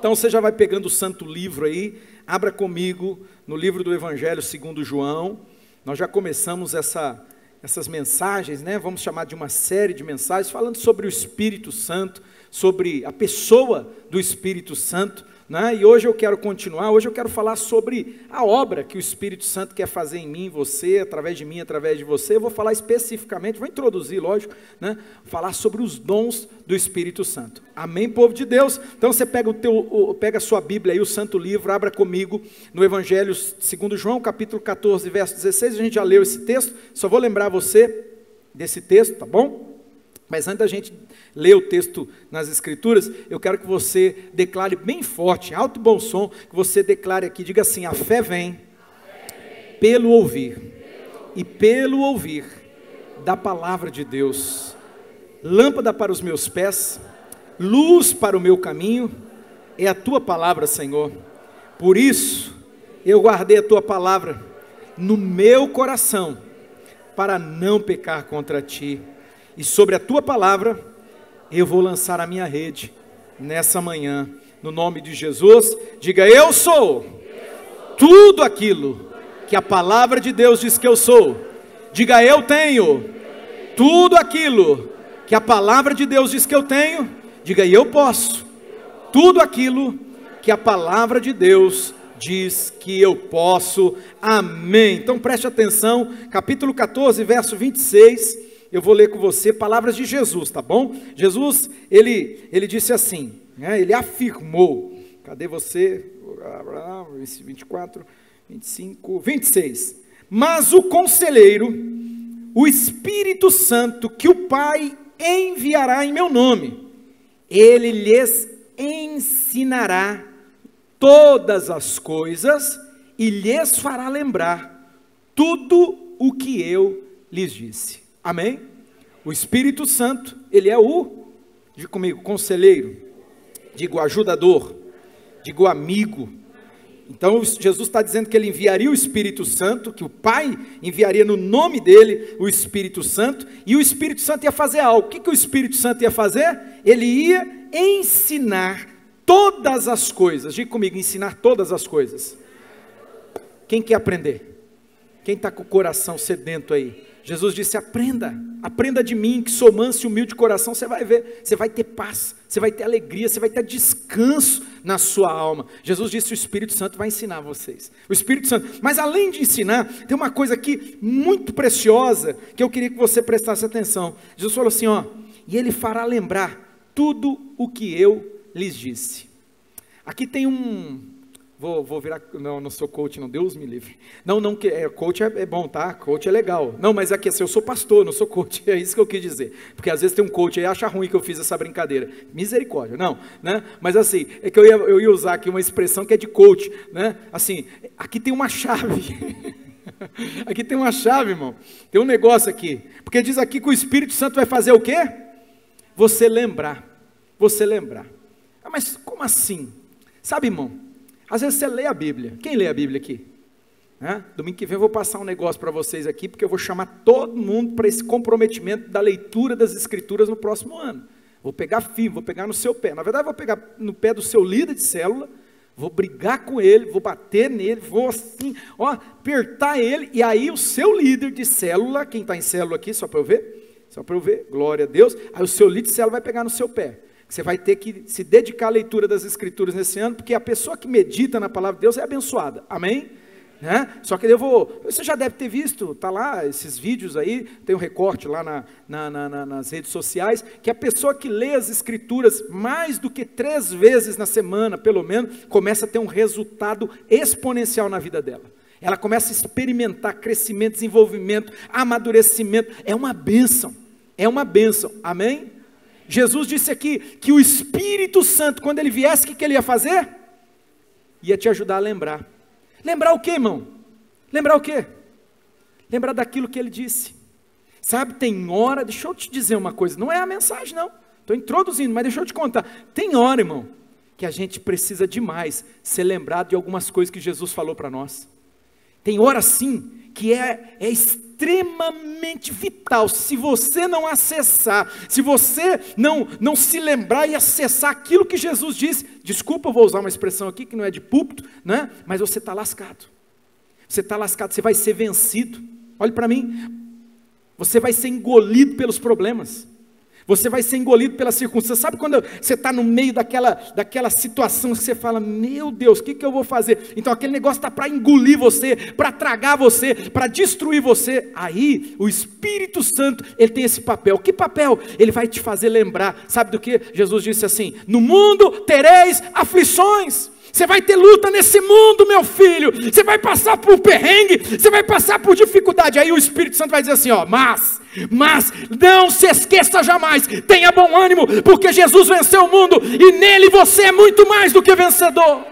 Então você já vai pegando o santo livro aí, abra comigo no livro do Evangelho segundo João. Nós já começamos essas mensagens, né? Vamos chamar de uma série de mensagens, falando sobre o Espírito Santo, sobre a pessoa do Espírito Santo, né? E hoje eu quero continuar, hoje eu quero falar sobre a obra que o Espírito Santo quer fazer em mim, você, através de mim, através de você. Eu vou falar especificamente, vou introduzir, lógico, né? Falar sobre os dons do Espírito Santo. Amém, povo de Deus? Então você pega a sua Bíblia aí, o Santo Livro, abra comigo no Evangelho segundo João, capítulo 14, verso 16, a gente já leu esse texto, só vou lembrar você desse texto, tá bom? Mas antes da gente ler o texto nas Escrituras, eu quero que você declare bem forte, em alto e bom som, que você declare aqui, diga assim: a fé vem pelo ouvir, e pelo ouvir da palavra de Deus. Lâmpada para os meus pés, luz para o meu caminho, é a tua palavra, Senhor. Por isso, eu guardei a tua palavra no meu coração, para não pecar contra ti. E sobre a tua palavra, eu vou lançar a minha rede nessa manhã, no nome de Jesus. Diga: eu sou tudo aquilo que a palavra de Deus diz que eu sou. Diga: eu tenho tudo aquilo que a palavra de Deus diz que eu tenho. Diga: eu posso tudo aquilo que a palavra de Deus diz que eu posso. Amém. Então preste atenção, capítulo 14, verso 26. Eu vou ler com você palavras de Jesus, tá bom? Jesus, ele disse assim, né? Ele afirmou, cadê você? 24, 25, 26. Mas o conselheiro, o Espírito Santo, que o Pai enviará em meu nome, ele lhes ensinará todas as coisas e lhes fará lembrar tudo o que eu lhes disse. Amém? O Espírito Santo, ele é diga comigo, conselheiro, digo ajudador, digo amigo. Então Jesus está dizendo que ele enviaria o Espírito Santo, que o Pai enviaria no nome dele o Espírito Santo, e o Espírito Santo ia fazer algo. O que o Espírito Santo ia fazer? Ele ia ensinar todas as coisas. Diga comigo, ensinar todas as coisas. Quem quer aprender? Quem está com o coração sedento aí? Jesus disse: aprenda de mim, que sou manso e humilde de coração. Você vai ver, você vai ter paz, você vai ter alegria, você vai ter descanso na sua alma. Jesus disse: o Espírito Santo vai ensinar vocês, o Espírito Santo. Mas além de ensinar, tem uma coisa aqui muito preciosa, que eu queria que você prestasse atenção. Jesus falou assim, e ele fará lembrar tudo o que eu lhes disse. Aqui tem Vou virar, não sou coach não, Deus me livre. Não, coach é bom, tá? Coach é legal. Não, mas aqui assim, eu sou pastor, não sou coach, é isso que eu quis dizer. Porque às vezes tem um coach aí, acha ruim que eu fiz essa brincadeira. Misericórdia, não, né? Mas assim, é que eu ia usar aqui uma expressão que é de coach, né? Assim, aqui tem uma chave. Aqui tem uma chave, irmão. Tem um negócio aqui. Porque diz aqui que o Espírito Santo vai fazer o quê? Você lembrar. Mas como assim? Sabe, irmão? Às vezes você lê a Bíblia. Quem lê a Bíblia aqui? Domingo que vem eu vou passar um negócio para vocês aqui, porque eu vou chamar todo mundo para esse comprometimento da leitura das Escrituras no próximo ano. Vou pegar firme, vou pegar no seu pé. Na verdade, vou pegar no pé do seu líder de célula, vou brigar com ele, vou bater nele, vou assim, apertar ele, e aí o seu líder de célula, quem está em célula aqui, só para eu ver, glória a Deus, aí o seu líder de célula vai pegar no seu pé. Você vai ter que se dedicar à leitura das Escrituras nesse ano, porque a pessoa que medita na palavra de Deus é abençoada, amém? Né? Só que você já deve ter visto, está lá esses vídeos aí, tem um recorte lá nas redes sociais, que a pessoa que lê as Escrituras mais do que 3 vezes na semana, pelo menos, começa a ter um resultado exponencial na vida dela. Ela começa a experimentar crescimento, desenvolvimento, amadurecimento. É uma bênção, amém? Jesus disse aqui que o Espírito Santo, quando ele viesse, o que ele ia fazer? Ia te ajudar a lembrar. Lembrar o quê, irmão? Lembrar o quê? Lembrar daquilo que ele disse. Sabe, tem hora, deixa eu te dizer uma coisa, não é a mensagem não, estou introduzindo, mas deixa eu te contar. Tem hora, irmão, que a gente precisa demais ser lembrado de algumas coisas que Jesus falou para nós. Tem hora sim, que é extremamente extremamente vital. Se você não acessar, se você não se lembrar e acessar aquilo que Jesus disse, desculpa, eu vou usar uma expressão aqui que não é de púlpito, né? Mas você está lascado. Você está lascado, você vai ser vencido. Olhe para mim, você vai ser engolido pelos problemas. Você vai ser engolido pela circunstância. Sabe quando você está no meio daquela situação que você fala, meu Deus, o que eu vou fazer? Então aquele negócio está para engolir você, para tragar você, para destruir você. Aí o Espírito Santo, ele tem esse papel. Que papel? Ele vai te fazer lembrar. Sabe do que? Jesus disse assim, no mundo tereis aflições. Você vai ter luta nesse mundo, meu filho. Você vai passar por perrengue, você vai passar por dificuldade. Aí o Espírito Santo vai dizer assim, ó, mas não se esqueça jamais, tenha bom ânimo, porque Jesus venceu o mundo, e nele você é muito mais do que vencedor.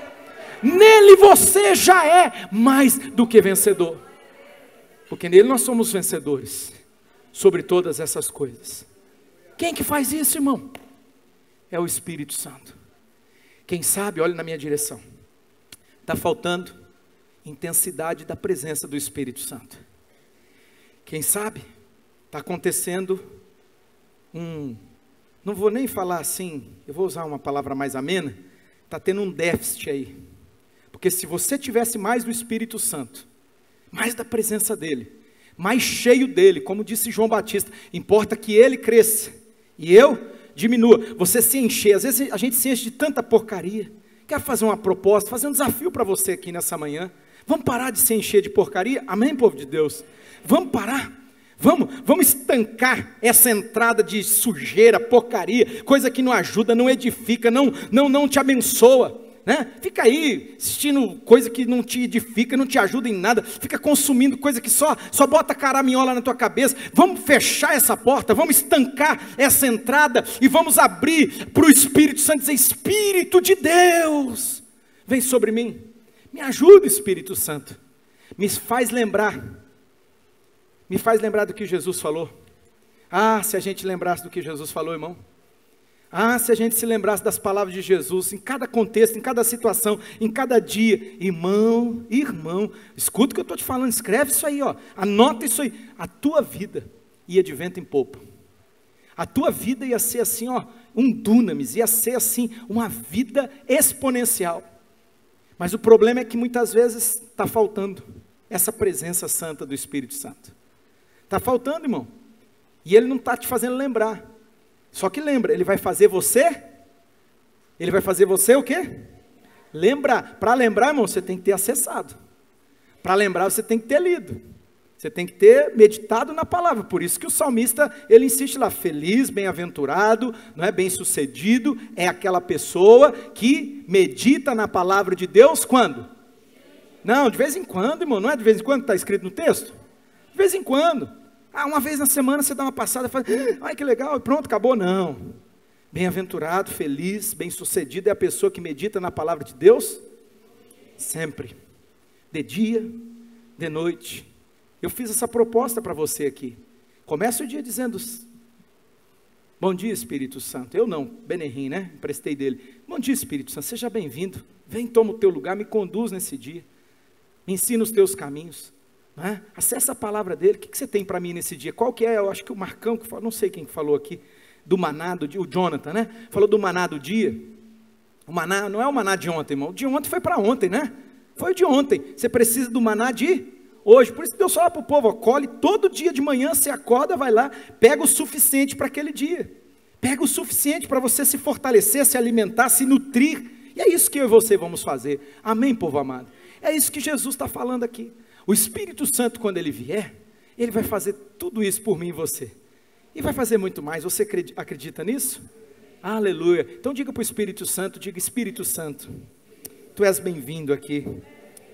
Nele você já é mais do que vencedor. Porque nele nós somos vencedores, sobre todas essas coisas. Quem que faz isso, irmão? É o Espírito Santo. Quem sabe, olhe na minha direção, está faltando intensidade da presença do Espírito Santo. Quem sabe, está acontecendo não vou nem falar assim, eu vou usar uma palavra mais amena, está tendo um déficit aí. Porque se você tivesse mais do Espírito Santo, mais da presença dele, mais cheio dele, como disse João Batista, importa que ele cresça e eu diminua. Você se encher, às vezes a gente se enche de tanta porcaria. Quero fazer uma proposta, fazer um desafio para você aqui nessa manhã. Vamos parar de se encher de porcaria? Amém, povo de Deus? Vamos parar. Vamos estancar essa entrada de sujeira, porcaria, coisa que não ajuda, não edifica, não te abençoa, né? Fica aí assistindo coisa que não te edifica, não te ajuda em nada, fica consumindo coisa que só bota caraminhola na tua cabeça. Vamos fechar essa porta, vamos estancar essa entrada e vamos abrir para o Espírito Santo, dizer, Espírito de Deus, vem sobre mim, me ajuda, Espírito Santo, me faz lembrar do que Jesus falou. Ah, se a gente lembrasse do que Jesus falou, irmão. Ah, se a gente se lembrasse das palavras de Jesus, em cada contexto, em cada situação, em cada dia. Irmão, escuta o que eu estou te falando, escreve isso aí, ó, anota isso aí. A tua vida ia de vento em popa. A tua vida ia ser assim, ó, um dunamis, ia ser assim, uma vida exponencial. Mas o problema é que muitas vezes está faltando essa presença santa do Espírito Santo. Está faltando, irmão. E ele não está te fazendo lembrar. Só que lembra, ele vai fazer você o quê? Lembrar. Para lembrar, irmão, você tem que ter acessado. Para lembrar, você tem que ter lido. Você tem que ter meditado na palavra. Por isso que o salmista, ele insiste lá, feliz, bem-aventurado, não é bem-sucedido, é aquela pessoa que medita na palavra de Deus, quando? Não, de vez em quando, irmão, não é de vez em quando que está escrito no texto? De vez em quando. Uma vez na semana você dá uma passada e fala, ai que legal, pronto, acabou. Não. Bem-aventurado, feliz, bem-sucedido é a pessoa que medita na palavra de Deus sempre, de dia, de noite. Eu fiz essa proposta para você aqui. Começa o dia dizendo, bom dia, Espírito Santo. Eu não, Benerrim, né? Emprestei dele. Bom dia, Espírito Santo, seja bem-vindo. Vem, toma o teu lugar, me conduz nesse dia. Me ensina os teus caminhos. Né? Acessa a palavra dele. O que você tem para mim nesse dia? Qual que é? Eu acho que o Marcão que falou, não sei quem falou aqui, do maná do dia, o Jonathan, né? Falou do maná do dia. O maná não é o maná de ontem, irmão. O de ontem foi para ontem, né? Foi o de ontem. Você precisa do maná de hoje. Por isso que Deus fala para o povo, ó, colhe todo dia de manhã, você acorda, vai lá, pega o suficiente para aquele dia. Pega o suficiente para você se fortalecer, se alimentar, se nutrir. E é isso que eu e você vamos fazer. Amém, povo amado? É isso que Jesus está falando aqui. O Espírito Santo, quando ele vier, ele vai fazer tudo isso por mim e você. E vai fazer muito mais. Você acredita nisso? Aleluia. Então diga para o Espírito Santo, diga, Espírito Santo, tu és bem-vindo aqui.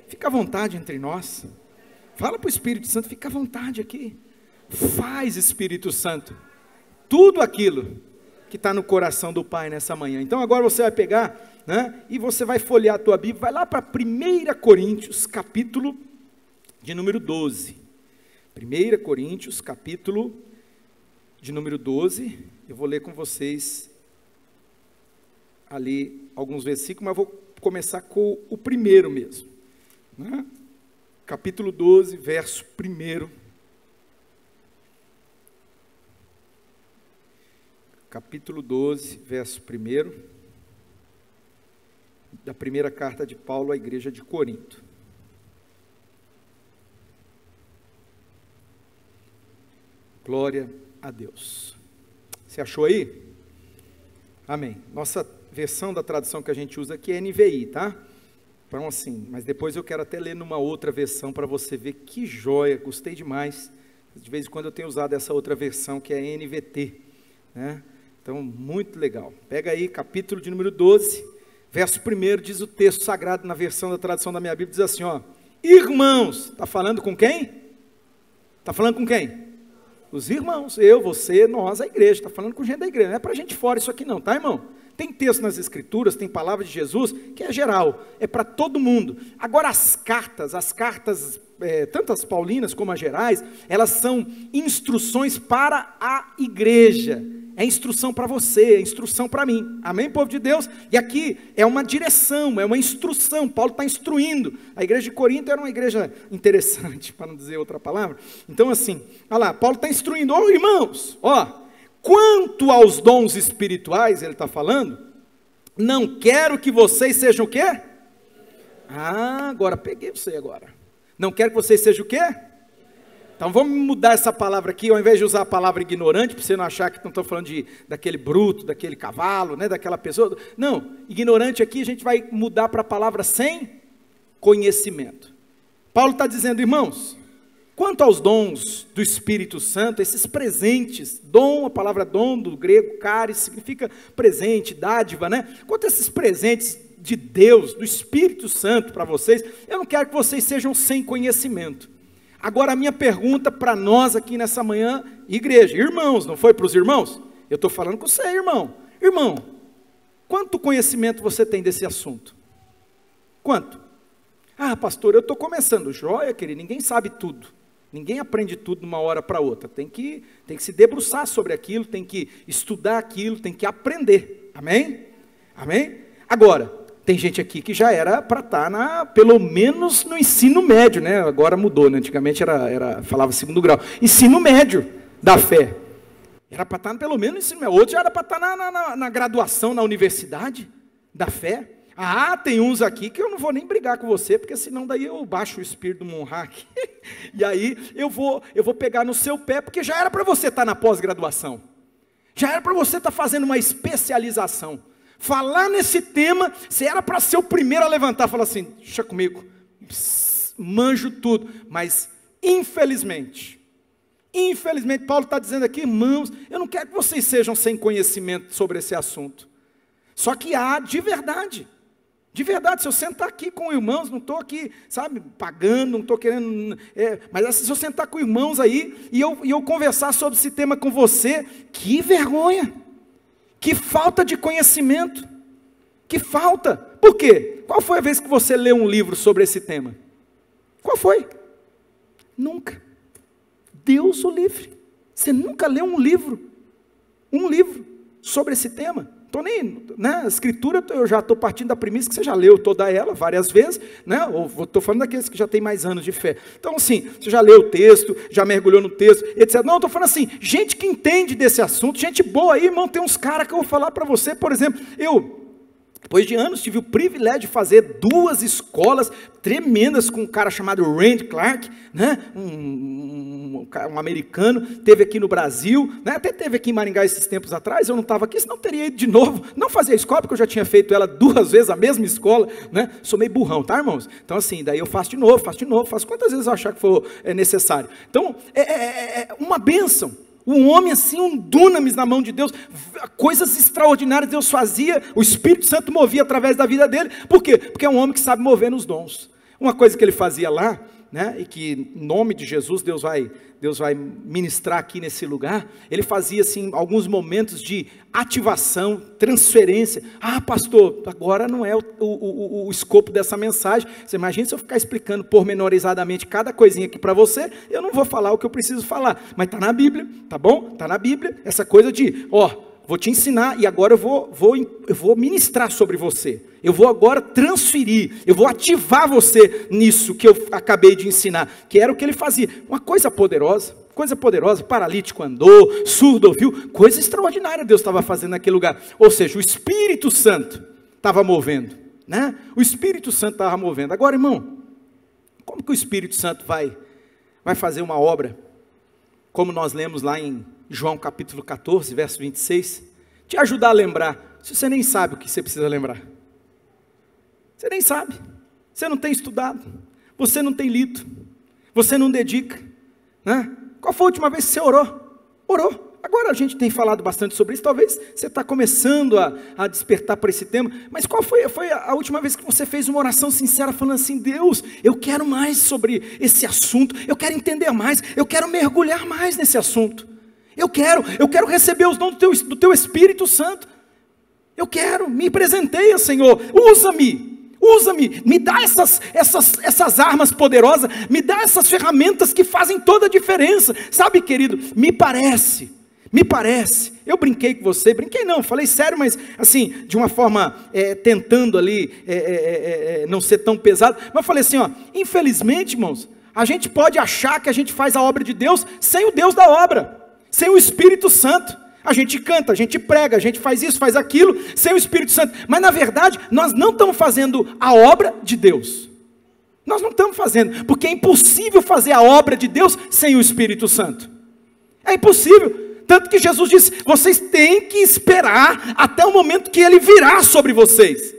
Fica à vontade entre nós. Fala para o Espírito Santo, fica à vontade aqui. Faz, Espírito Santo, tudo aquilo que está no coração do Pai nessa manhã. Então agora você vai pegar, né, e você vai folhear a tua Bíblia, vai lá para 1 Coríntios, capítulo de número 12, 1 Coríntios, capítulo de número 12, eu vou ler com vocês ali alguns versículos, mas vou começar com o primeiro mesmo, né? Capítulo 12, verso 1, capítulo 12, verso 1, da primeira carta de Paulo à igreja de Corinto. Glória a Deus. Você achou aí? Amém. Nossa versão da tradução que a gente usa aqui é NVI, tá? Então assim, mas depois eu quero até ler numa outra versão para você ver que joia, gostei demais. De vez em quando eu tenho usado essa outra versão que é NVT, né? Então, muito legal. Pega aí, capítulo de número 12, verso 1, diz o texto sagrado na versão da tradução da minha Bíblia, diz assim, ó: irmãos, está falando com quem? Está falando com quem? Os irmãos, eu, você, nós, a igreja, está falando com gente da igreja, não é para gente fora isso aqui não, tá, irmão? Tem texto nas escrituras, tem palavra de Jesus, que é geral, é para todo mundo. Agora as cartas, tanto as paulinas como as gerais, elas são instruções para a igreja, é instrução para você, é instrução para mim, amém, povo de Deus? E aqui é uma direção, é uma instrução, Paulo está instruindo. A igreja de Corinto era uma igreja interessante, para não dizer outra palavra. Então assim, olha lá, Paulo está instruindo, ó irmãos, ó, quanto aos dons espirituais, ele está falando, não quero que vocês sejam o quê? Agora peguei você agora. Não quero que vocês sejam o quê? Então vamos mudar essa palavra aqui, ao invés de usar a palavra ignorante, para você não achar que não estou falando daquele bruto, daquele cavalo, né, daquela pessoa. Não, ignorante aqui a gente vai mudar para a palavra sem conhecimento. Paulo está dizendo, irmãos, quanto aos dons do Espírito Santo, esses presentes, dom, a palavra dom do grego, caris, significa presente, dádiva, né? Quanto a esses presentes de Deus, do Espírito Santo para vocês, eu não quero que vocês sejam sem conhecimento. Agora a minha pergunta para nós aqui nessa manhã, igreja, irmãos, não foi para os irmãos? Eu estou falando com você, irmão. Irmão, quanto conhecimento você tem desse assunto? Quanto? Ah, pastor, eu estou começando. Joia, querido, ninguém sabe tudo. Ninguém aprende tudo de uma hora para outra. Tem que se debruçar sobre aquilo, tem que estudar aquilo, tem que aprender. Amém? Amém? Agora, tem gente aqui que já era para estar pelo menos no ensino médio, né? Agora mudou, né? Antigamente falava segundo grau. Ensino médio da fé. Era para estar pelo menos no ensino médio. Outro já era para estar na graduação, na universidade da fé. Ah, tem uns aqui que eu não vou nem brigar com você, porque senão daí eu baixo o espírito do Monraque, e aí eu vou pegar no seu pé, porque já era para você estar na pós-graduação, já era para você estar fazendo uma especialização, falar nesse tema, você era para ser o primeiro a levantar, falar assim, deixa comigo, manjo tudo, mas infelizmente, Paulo está dizendo aqui, irmãos, eu não quero que vocês sejam sem conhecimento sobre esse assunto, só que há de verdade, se eu sentar aqui com irmãos, não estou aqui, sabe, pagando, não estou querendo, mas se eu sentar com irmãos aí, e eu conversar sobre esse tema com você, que vergonha, que falta de conhecimento, que falta, por quê? Qual foi a vez que você leu um livro sobre esse tema? Qual foi? Nunca, Deus o livre, você nunca leu um livro sobre esse tema? Estou nem, né, a escritura, eu já estou partindo da premissa que você já leu toda ela várias vezes, né, ou estou falando daqueles que já têm mais anos de fé. Então assim, você já leu o texto, já mergulhou no texto, etc. Não, estou falando assim, gente que entende desse assunto, gente boa aí, irmão, tem uns caras que eu vou falar para você, por exemplo, depois de anos, tive o privilégio de fazer 2 escolas tremendas com um cara chamado Randy Clark, né? um americano, teve aqui no Brasil, né? Até teve aqui em Maringá esses tempos atrás, eu não estava aqui, senão teria ido de novo, não fazia escola, porque eu já tinha feito ela 2 vezes, a mesma escola, né? Sou meio burrão, tá, irmãos? Então assim, daí eu faço de novo, faço quantas vezes eu achar que for necessário. Então, é uma bênção. Um homem assim, um dunamis na mão de Deus, coisas extraordinárias Deus fazia, o Espírito Santo movia através da vida dele, por quê? Porque é um homem que sabe mover nos dons. Uma coisa que ele fazia lá, né, e que em nome de Jesus Deus vai ministrar aqui nesse lugar, ele fazia assim alguns momentos de ativação, transferência. Ah, pastor, agora não é o escopo dessa mensagem. Você imagina se eu ficar explicando pormenorizadamente cada coisinha aqui para você, eu não vou falar o que eu preciso falar, mas está na Bíblia, tá bom? Está na Bíblia, essa coisa de, vou te ensinar e agora eu vou ministrar sobre você. Eu vou agora transferir, eu vou ativar você nisso que eu acabei de ensinar, que era o que ele fazia. Uma coisa poderosa, coisa poderosa, paralítico andou, surdo ouviu, coisa extraordinária Deus estava fazendo naquele lugar. Ou seja, o Espírito Santo estava movendo, né? O Espírito Santo estava movendo. Agora, irmão, como que o Espírito Santo vai fazer uma obra, como nós lemos lá em João capítulo 14, verso 26, te ajudar a lembrar, se você nem sabe o que você precisa lembrar. Você nem sabe, você não tem estudado, você não tem lido, você não dedica, né? Qual foi a última vez que você orou? Orou. Agora a gente tem falado bastante sobre isso, talvez você está começando a despertar para esse tema, mas qual foi a última vez que você fez uma oração sincera, falando assim: Deus, eu quero mais sobre esse assunto, eu quero entender mais, eu quero mergulhar mais nesse assunto, eu quero receber os dons do teu Espírito Santo, me presenteia, Senhor, usa-me, me dá essas armas poderosas, me dá essas ferramentas que fazem toda a diferença. Sabe, querido, me parece, eu brinquei com você, falei sério, mas assim, de uma forma, tentando ali, não ser tão pesado, mas falei assim, infelizmente, irmãos, a gente pode achar que a gente faz a obra de Deus, sem o Deus da obra, sem o Espírito Santo. A gente canta, a gente prega, a gente faz isso, faz aquilo, sem o Espírito Santo. Mas na verdade, nós não estamos fazendo a obra de Deus. Nós não estamos fazendo, porque é impossível fazer a obra de Deus sem o Espírito Santo. É impossível. Tanto que Jesus disse, vocês têm que esperar até o momento que Ele virá sobre vocês.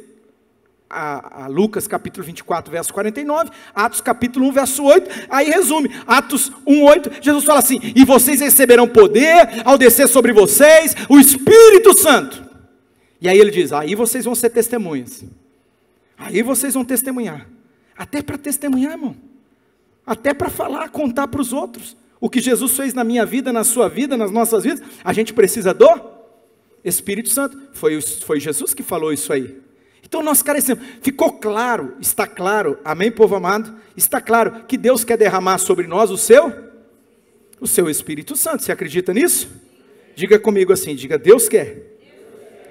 A Lucas capítulo 24, verso 49, Atos capítulo 1, verso 8, aí resume, Atos 1, 8, Jesus fala assim, e vocês receberão poder, ao descer sobre vocês, o Espírito Santo, e aí ele diz, aí vocês vão ser testemunhas, aí vocês vão testemunhar, até para testemunhar, irmão, até para falar, contar para os outros, o que Jesus fez na minha vida, na sua vida, nas nossas vidas, a gente precisa do Espírito Santo, foi Jesus que falou isso aí. Então nós carecemos, ficou claro, está claro, amém, povo amado? Está claro que Deus quer derramar sobre nós o seu Espírito Santo, você acredita nisso? Diga comigo assim, diga, Deus quer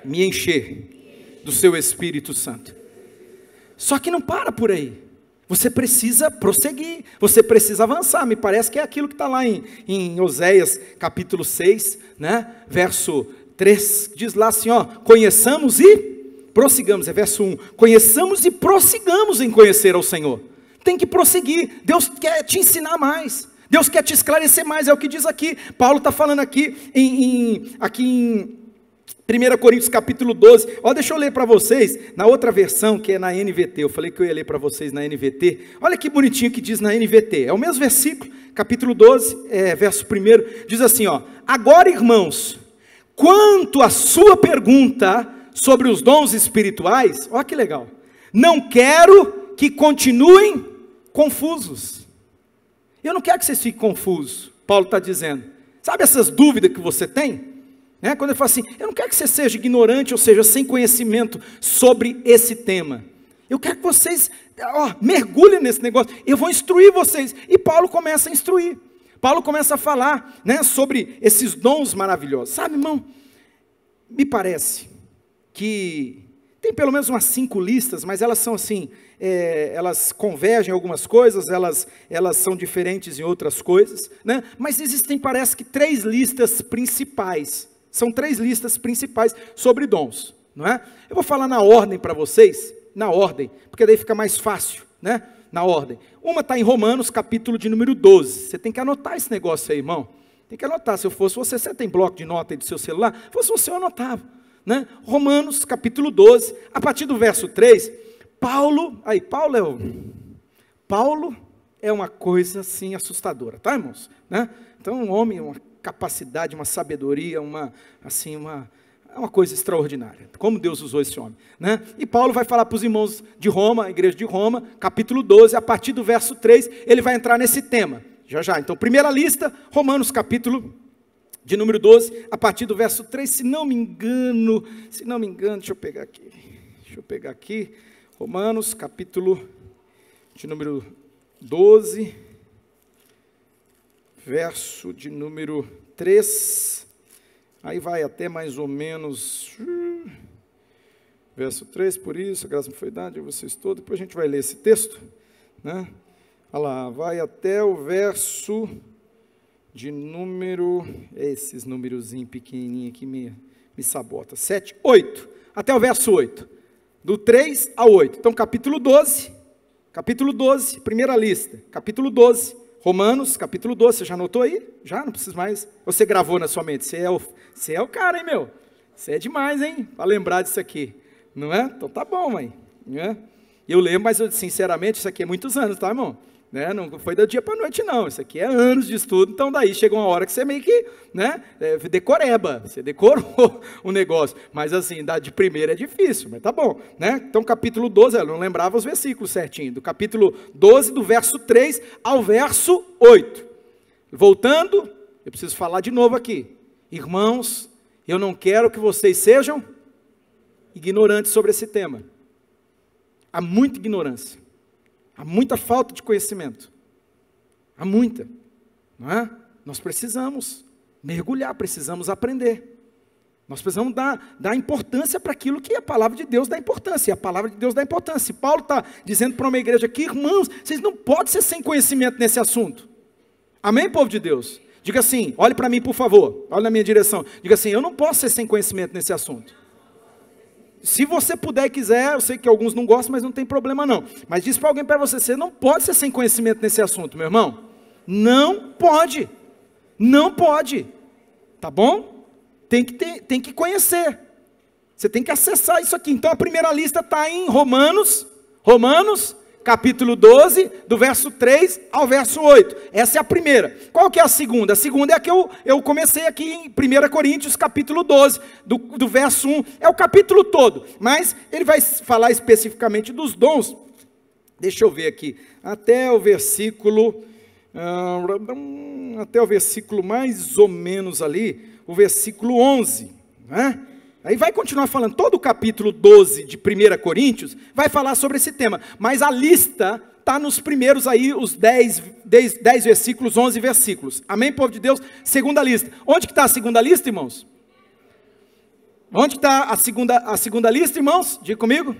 me encher do seu Espírito Santo. Só que não para por aí, você precisa prosseguir, você precisa avançar, me parece que é aquilo que está lá em Oséias capítulo 6, né? Verso 3, diz lá assim, conheçamos e prossigamos, é verso 1, conheçamos e prossigamos em conhecer ao Senhor, tem que prosseguir, Deus quer te ensinar mais, Deus quer te esclarecer mais, é o que diz aqui, Paulo está falando aqui em 1 Coríntios capítulo 12, deixa eu ler para vocês, na outra versão que é na NVT, eu falei que eu ia ler para vocês na NVT, olha que bonitinho que diz na NVT, é o mesmo versículo, capítulo 12, verso 1, diz assim, agora irmãos, quanto à sua pergunta, sobre os dons espirituais, olha que legal, não quero que continuem confusos, eu não quero que vocês fiquem confusos, Paulo está dizendo, sabe essas dúvidas que você tem, né? Quando ele fala assim, eu não quero que você seja ignorante, ou seja, sem conhecimento sobre esse tema, eu quero que vocês, mergulhem nesse negócio, eu vou instruir vocês, e Paulo começa a instruir, Paulo começa a falar, né, sobre esses dons maravilhosos, sabe, irmão, me parece que tem pelo menos umas 5 listas, mas elas são assim, elas convergem em algumas coisas, elas são diferentes em outras coisas, né? Mas existem, parece que 3 listas principais, são 3 listas principais sobre dons, não é? Eu vou falar na ordem para vocês, na ordem, porque daí fica mais fácil, né? Na ordem, uma está em Romanos, capítulo de número 12, você tem que anotar esse negócio aí, irmão, tem que anotar, se eu fosse você tem bloco de nota aí do seu celular, se fosse você eu anotava, né? Romanos capítulo 12, a partir do verso 3, Paulo é uma coisa assim assustadora, tá, irmãos? Né? Então um homem, uma capacidade, uma sabedoria, uma coisa extraordinária, como Deus usou esse homem, né? E Paulo vai falar para os irmãos de Roma, a igreja de Roma, capítulo 12, a partir do verso 3, ele vai entrar nesse tema, já, então primeira lista, Romanos capítulo de número 12, a partir do verso 3, se não me engano, deixa eu pegar aqui, Romanos, capítulo de número 12, verso de número 3, aí vai até mais ou menos, verso 3, por isso, a graça me foi dada a vocês todos, depois a gente vai ler esse texto, né? Olha lá, vai até o verso de número, esses númerozinhos pequenininhos aqui me sabota, 7, 8, até o verso 8, do 3 ao 8, então capítulo 12, primeira lista, capítulo 12, Romanos, capítulo 12, você já anotou aí? Já, não precisa mais, você gravou na sua mente, você é o cara, hein, meu, você é demais, hein, para lembrar disso aqui, não é? Então tá bom, mãe, né? Eu lembro, mas sinceramente, isso aqui é muitos anos, tá, irmão? Né? Não foi do dia para a noite, não. Isso aqui é anos de estudo. Então, daí chega uma hora que você meio que, né, decoreba. Você decorou o negócio. Mas, assim, de primeira é difícil, mas tá bom. Né? Então, capítulo 12, eu não lembrava os versículos certinho. Do capítulo 12, do verso 3 ao verso 8. Voltando, eu preciso falar de novo aqui. Irmãos, eu não quero que vocês sejam ignorantes sobre esse tema. Há muita ignorância. Há muita falta de conhecimento. Há muita. Não é? Nós precisamos mergulhar, precisamos aprender. Nós precisamos dar importância para aquilo que a palavra de Deus dá importância. E a palavra de Deus dá importância. E Paulo está dizendo para uma igreja aqui, irmãos, vocês não podem ser sem conhecimento nesse assunto. Amém, povo de Deus? Diga assim, olhe para mim, por favor. Olhe na minha direção. Diga assim, eu não posso ser sem conhecimento nesse assunto. Se você puder e quiser, eu sei que alguns não gostam, mas não tem problema não. Mas diz para alguém para você, você não pode ser sem conhecimento nesse assunto, meu irmão. Não pode. Não pode. Tá bom? Tem que conhecer. Você tem que acessar isso aqui. Então a primeira lista está em Romanos, capítulo 12, do verso 3 ao verso 8. Essa é a primeira. Qual que é a segunda? A segunda é a que eu comecei aqui em 1 Coríntios, capítulo 12, do verso 1. É o capítulo todo, mas ele vai falar especificamente dos dons. Deixa eu ver aqui. Até o versículo mais ou menos ali, o versículo 11, né? Aí vai continuar falando, todo o capítulo 12 de 1 Coríntios vai falar sobre esse tema, mas a lista está nos primeiros aí, os 10 versículos, 11 versículos, amém, povo de Deus? Segunda lista, onde que está a segunda lista, irmãos? Onde está a segunda lista, irmãos? Diga comigo.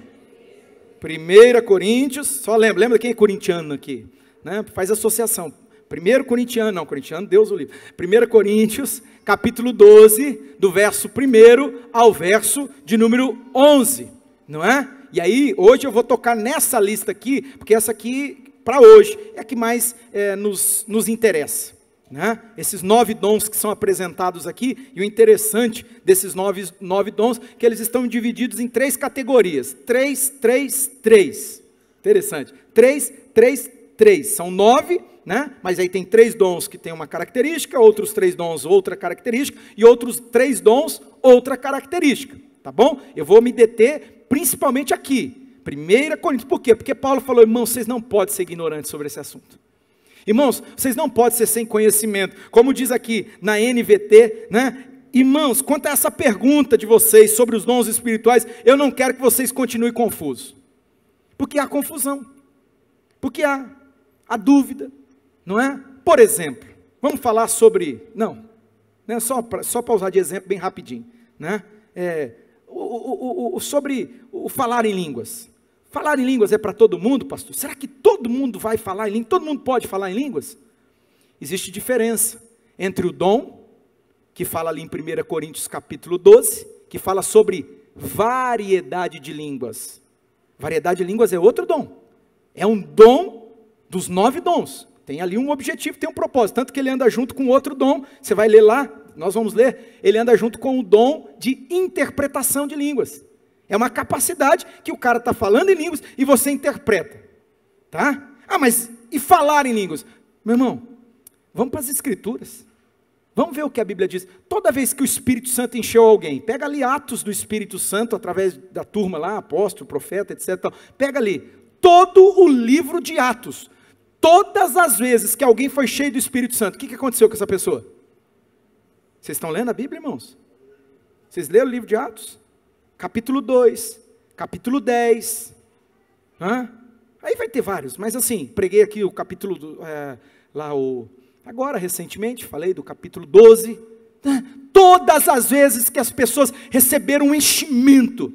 1 Coríntios, só lembra quem é corintiano aqui, né? Faz associação. 1 Corintiano, não, corintiano, Deus o livre. 1 Coríntios, capítulo 12, do verso 1 ao verso de número 11, não é? E aí, hoje eu vou tocar nessa lista aqui, porque essa aqui, para hoje, é a que mais nos interessa, né? Esses 9 dons que são apresentados aqui, e o interessante desses 9 dons, que eles estão divididos em 3 categorias, 3, interessante, 3, são 9, né? Mas aí tem 3 dons que tem uma característica, outros 3 dons outra característica, e outros 3 dons outra característica, tá bom? Eu vou me deter principalmente aqui, 1 Coríntios, por quê? Porque Paulo falou, irmãos, vocês não podem ser ignorantes sobre esse assunto, irmãos, vocês não podem ser sem conhecimento, como diz aqui na NVT, né? Irmãos, quanto a essa pergunta de vocês sobre os dons espirituais, eu não quero que vocês continuem confusos, porque há confusão, porque há dúvida, não é? Por exemplo, vamos falar sobre, só para usar de exemplo bem rapidinho, né? Sobre o falar em línguas. Falar em línguas é para todo mundo, pastor? Será que todo mundo vai falar em línguas? Todo mundo pode falar em línguas? Existe diferença entre o dom, que fala ali em 1 Coríntios capítulo 12, que fala sobre variedade de línguas. Variedade de línguas é outro dom. É um dom dos 9 dons. Tem ali um objetivo, tem um propósito, tanto que ele anda junto com outro dom, você vai ler lá, nós vamos ler, ele anda junto com o dom de interpretação de línguas. É uma capacidade que o cara está falando em línguas e você interpreta, tá? Mas e falar em línguas? Meu irmão, vamos para as escrituras, vamos ver o que a Bíblia diz. Toda vez que o Espírito Santo encheu alguém, pega ali Atos do Espírito Santo, através da turma lá, apóstolo, profeta, etc. Pega ali, todo o livro de Atos, todas as vezes que alguém foi cheio do Espírito Santo, o que aconteceu com essa pessoa? Vocês estão lendo a Bíblia, irmãos? Vocês leram o livro de Atos? Capítulo 2, capítulo 10, aí vai ter vários, mas assim, preguei aqui o capítulo, agora recentemente, falei do capítulo 12, todas as vezes que as pessoas receberam um enchimento,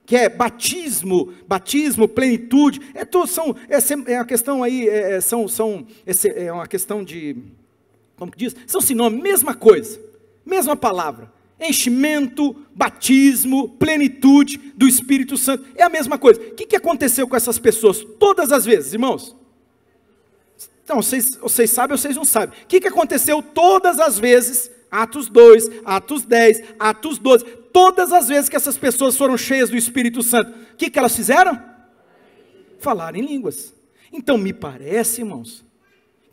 que é batismo, plenitude, é uma questão aí, é uma questão de como que diz? São sinônimos, mesma coisa, mesma palavra. Enchimento, batismo, plenitude do Espírito Santo, é a mesma coisa. O que aconteceu com essas pessoas? Todas as vezes, irmãos? Então, vocês sabem ou vocês não sabem? O que aconteceu todas as vezes? Atos 2, Atos 10, Atos 12, todas as vezes que essas pessoas foram cheias do Espírito Santo, o que elas fizeram? Falaram em línguas. Então, me parece, irmãos,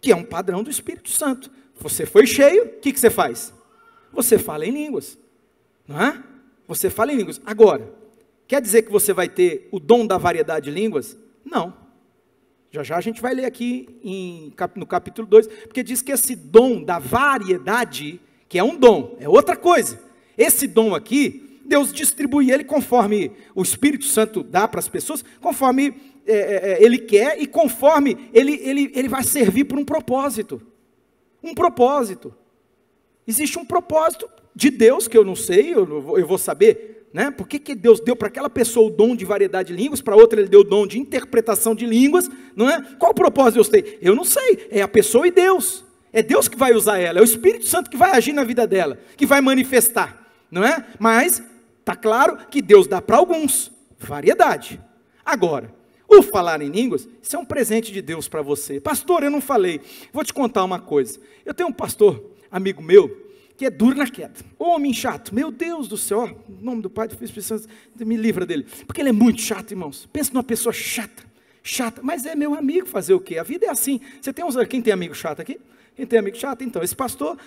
que é um padrão do Espírito Santo. Você foi cheio, o que você faz? Você fala em línguas, não é? Você fala em línguas. Agora, quer dizer que você vai ter o dom da variedade de línguas? Não. Já já a gente vai ler aqui no capítulo 2, porque diz que esse dom da variedade, que é um dom, é outra coisa. Esse dom aqui, Deus distribui ele conforme o Espírito Santo dá para as pessoas, conforme Ele quer e conforme ele vai servir por um propósito. Um propósito. Existe um propósito de Deus, que eu não sei, eu vou saber, né? Por que Deus deu para aquela pessoa o dom de variedade de línguas, para outra Ele deu o dom de interpretação de línguas, não é? Qual o propósito Deus tem? Eu não sei, é a pessoa e Deus. É Deus que vai usar ela, é o Espírito Santo que vai agir na vida dela, que vai manifestar, não é? Mas, está claro que Deus dá para alguns, variedade. Agora, o falar em línguas, isso é um presente de Deus para você. Pastor, eu não falei, vou te contar uma coisa. Eu tenho um pastor, amigo meu, que é duro na queda, homem chato, meu Deus do céu, em nome do Pai, do Filho e do Espírito Santo, me livra dele, porque ele é muito chato, irmãos. Pensa numa pessoa chata, mas é meu amigo, fazer o quê? A vida é assim. Quem tem amigo chato aqui? Quem tem amigo chato? Então, esse pastor,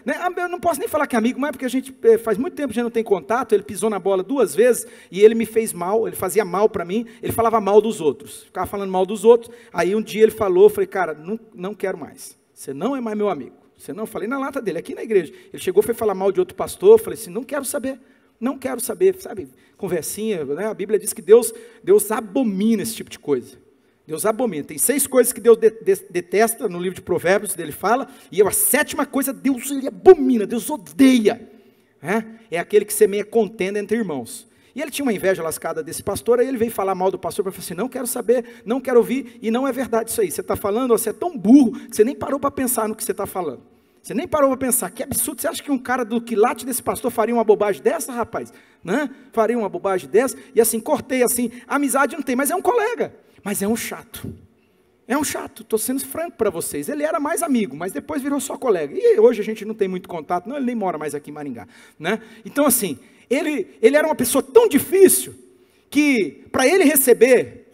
né, eu não posso nem falar que é amigo, mas porque a gente faz muito tempo que já não tem contato. Ele pisou na bola 2 vezes, e ele me fez mal, ele fazia mal para mim, ele falava mal dos outros, ficava falando mal dos outros. Aí um dia ele falou, eu falei, cara, não quero mais, você não é mais meu amigo. Você não, eu falei na lata dele, aqui na igreja. Ele chegou, foi falar mal de outro pastor, eu falei assim, não quero saber, sabe, conversinha, né? A Bíblia diz que Deus abomina esse tipo de coisa. Deus abomina. Tem 6 coisas que Deus detesta, no livro de Provérbios, ele fala, e a 7ª coisa, Deus ele abomina, Deus odeia. É aquele que semeia contenda entre irmãos. E ele tinha uma inveja lascada desse pastor, aí ele veio falar mal do pastor, para falar assim, não quero saber, não quero ouvir, e não é verdade isso aí. Você está falando, você é tão burro, que você nem parou para pensar no que você está falando. Você nem parou para pensar, que absurdo, você acha que um cara do quilate desse pastor faria uma bobagem dessa, rapaz? Né? Faria uma bobagem dessa, e assim, cortei assim, amizade não tem, mas é um colega. Mas é um chato, estou sendo franco para vocês, ele era mais amigo, mas depois virou só colega, e hoje a gente não tem muito contato, não, ele nem mora mais aqui em Maringá, né? Então assim, ele era uma pessoa tão difícil, que para ele receber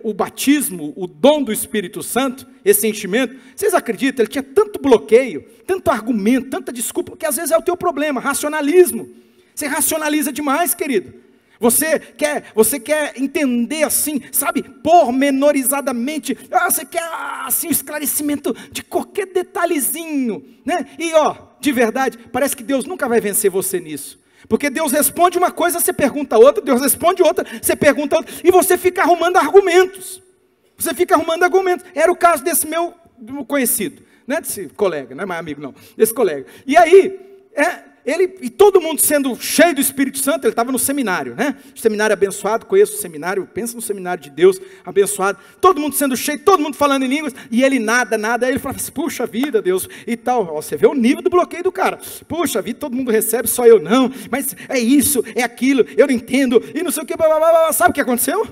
o batismo, o dom do Espírito Santo, esse enchimento, vocês acreditam, ele tinha tanto bloqueio, tanto argumento, tanta desculpa, que às vezes é o teu problema, racionalismo, você racionaliza demais, querido. Você quer entender assim, sabe, pormenorizadamente, você quer assim o esclarecimento de qualquer detalhezinho, né? E de verdade, parece que Deus nunca vai vencer você nisso, porque Deus responde uma coisa, você pergunta outra, Deus responde outra, você pergunta outra, e você fica arrumando argumentos, era o caso desse meu conhecido, né? Desse colega, não é mais amigo não, desse colega, e aí, e todo mundo sendo cheio do Espírito Santo, ele estava no seminário, né? Seminário abençoado, conheço o seminário, pensa no seminário de Deus, abençoado, todo mundo sendo cheio, todo mundo falando em línguas, e ele nada, aí ele falava assim, puxa vida, Deus, e tal, você vê o nível do bloqueio do cara, puxa vida, todo mundo recebe, só eu não, mas é isso, é aquilo, eu não entendo, e não sei o que, blá, blá, blá. Sabe o que aconteceu?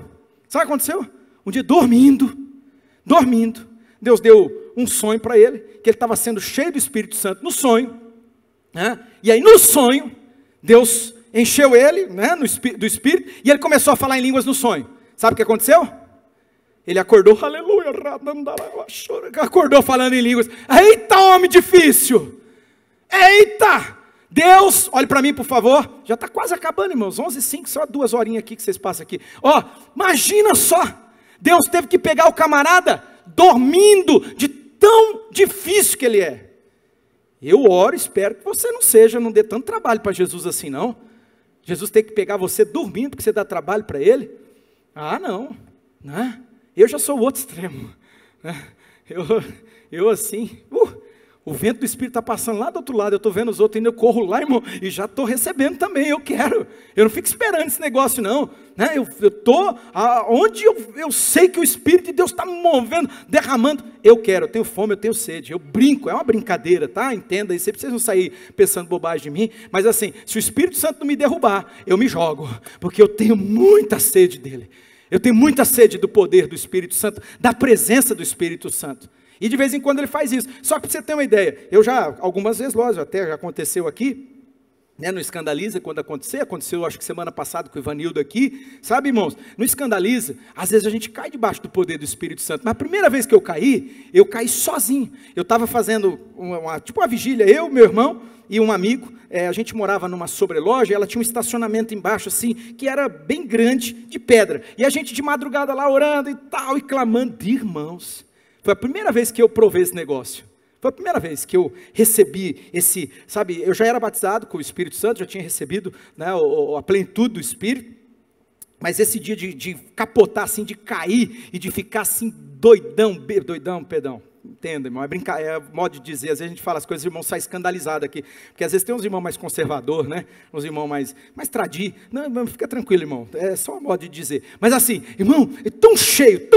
Um dia dormindo, Deus deu um sonho para ele, que ele estava sendo cheio do Espírito Santo no sonho, e aí no sonho, Deus encheu ele, né, do Espírito, e ele começou a falar em línguas no sonho. Sabe o que aconteceu? Ele acordou, aleluia, acordou falando em línguas. Eita, homem difícil! Eita! Deus, olhe para mim por favor, já está quase acabando, irmãos, 11h05, só 2 horinhas aqui que vocês passam aqui. Imagina só, Deus teve que pegar o camarada dormindo, de tão difícil que ele é. Eu oro, espero que você não dê tanto trabalho para Jesus assim não. Jesus tem que pegar você dormindo, porque você dá trabalho para ele? Não, né? Eu já sou o outro extremo, né? Eu assim, O vento do Espírito está passando lá do outro lado, eu estou vendo os outros indo, eu corro lá, irmão, e já estou recebendo também, eu quero. Eu não fico esperando esse negócio não, né? Eu estou onde eu sei que o Espírito de Deus está me movendo, derramando, eu quero, eu tenho fome, eu tenho sede, eu brinco, é uma brincadeira, tá? Entenda isso, vocês não sair pensando bobagem de mim, mas assim, se o Espírito Santo não me derrubar, eu me jogo, porque eu tenho muita sede dele, eu tenho muita sede do poder do Espírito Santo, da presença do Espírito Santo. E de vez em quando ele faz isso. Só que para você ter uma ideia, eu já, algumas vezes, lógico, até já aconteceu aqui, né, não Escandaliza quando aconteceu acho que semana passada com o Ivanildo aqui, sabe, irmãos, no Escandaliza, às vezes a gente cai debaixo do poder do Espírito Santo, mas a primeira vez que eu caí sozinho, eu estava fazendo tipo uma vigília, eu, meu irmão e um amigo, a gente morava numa sobreloja, ela tinha um estacionamento embaixo assim, que era bem grande, de pedra, e a gente de madrugada lá orando e tal, e clamando, irmãos, foi a primeira vez que eu provei esse negócio. Foi a primeira vez que eu recebi esse, sabe, eu já era batizado com o Espírito Santo, já tinha recebido, né, a plenitude do Espírito, mas esse dia de capotar assim, de cair e de ficar assim doidão, perdão, entenda, irmão, é modo de dizer, às vezes a gente fala as coisas, os irmãos saem escandalizados aqui, porque às vezes tem uns irmãos mais conservador, né, uns irmãos mais tradi, não, fica tranquilo, irmão, é só um modo de dizer, mas assim, irmão, é tão cheio,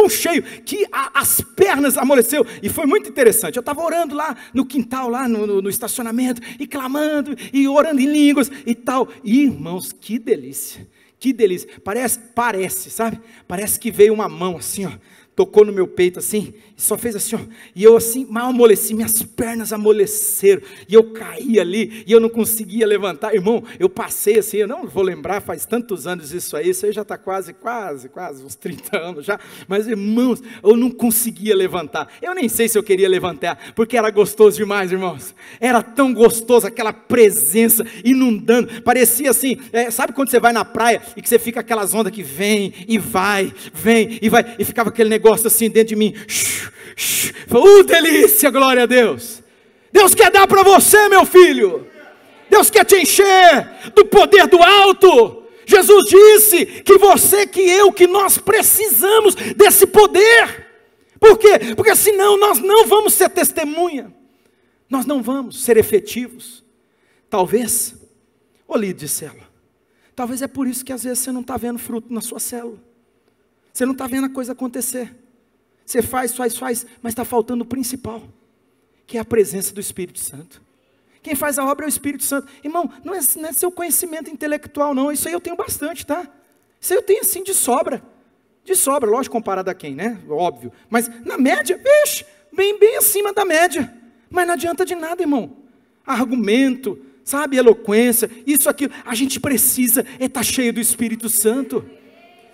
que as pernas amoleceu, e foi muito interessante, eu estava orando lá no quintal, lá no estacionamento, e clamando, e orando em línguas, e tal, e, irmãos, que delícia, parece, sabe, parece que veio uma mão assim, ó, tocou no meu peito assim, e só fez assim, ó, e eu assim, mal amoleci, minhas pernas amoleceram, e eu caí ali, e eu não conseguia levantar, irmão, eu passei assim, eu não vou lembrar, faz tantos anos isso aí já está quase, uns 30 anos já, mas irmãos, eu não conseguia levantar, eu nem sei se eu queria levantar, porque era gostoso demais, irmãos, era tão gostoso, aquela presença inundando, parecia assim, sabe quando você vai na praia, e que você fica aquelas ondas que vem, e vai, e ficava aquele negócio assim dentro de mim, delícia, glória a Deus, Deus quer dar para você, meu filho, Deus quer te encher do poder do alto, Jesus disse que você, que eu, que nós precisamos desse poder, por quê? Porque senão nós não vamos ser testemunha, nós não vamos ser efetivos, talvez, ô líder de célula, talvez é por isso que às vezes você não está vendo fruto na sua célula, você não está vendo a coisa acontecer, você faz, mas está faltando o principal, que é a presença do Espírito Santo. Quem faz a obra é o Espírito Santo. Irmão, não é seu conhecimento intelectual não, isso aí eu tenho bastante, tá? Isso aí eu tenho assim de sobra, lógico, comparado a quem, né? Óbvio, mas na média, bem acima da média, mas não adianta de nada, irmão, argumento, sabe, eloquência, isso, aquilo, a gente precisa estar cheio do Espírito Santo.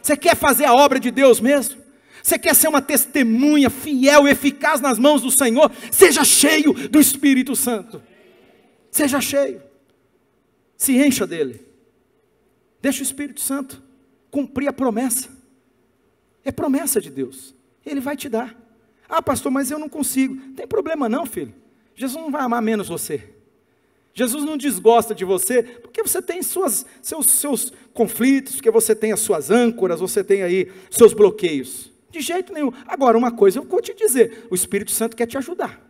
Você quer fazer a obra de Deus mesmo? Você quer ser uma testemunha fiel, eficaz nas mãos do Senhor? Seja cheio do Espírito Santo. Seja cheio. Se encha dele. Deixa o Espírito Santo cumprir a promessa. É promessa de Deus. Ele vai te dar. Ah, pastor, mas eu não consigo. Não tem problema não, filho. Jesus não vai amar menos você. Jesus não desgosta de você, porque você tem seus conflitos, porque você tem as suas âncoras, você tem aí seus bloqueios. De jeito nenhum. Agora, uma coisa eu vou te dizer, o Espírito Santo quer te ajudar.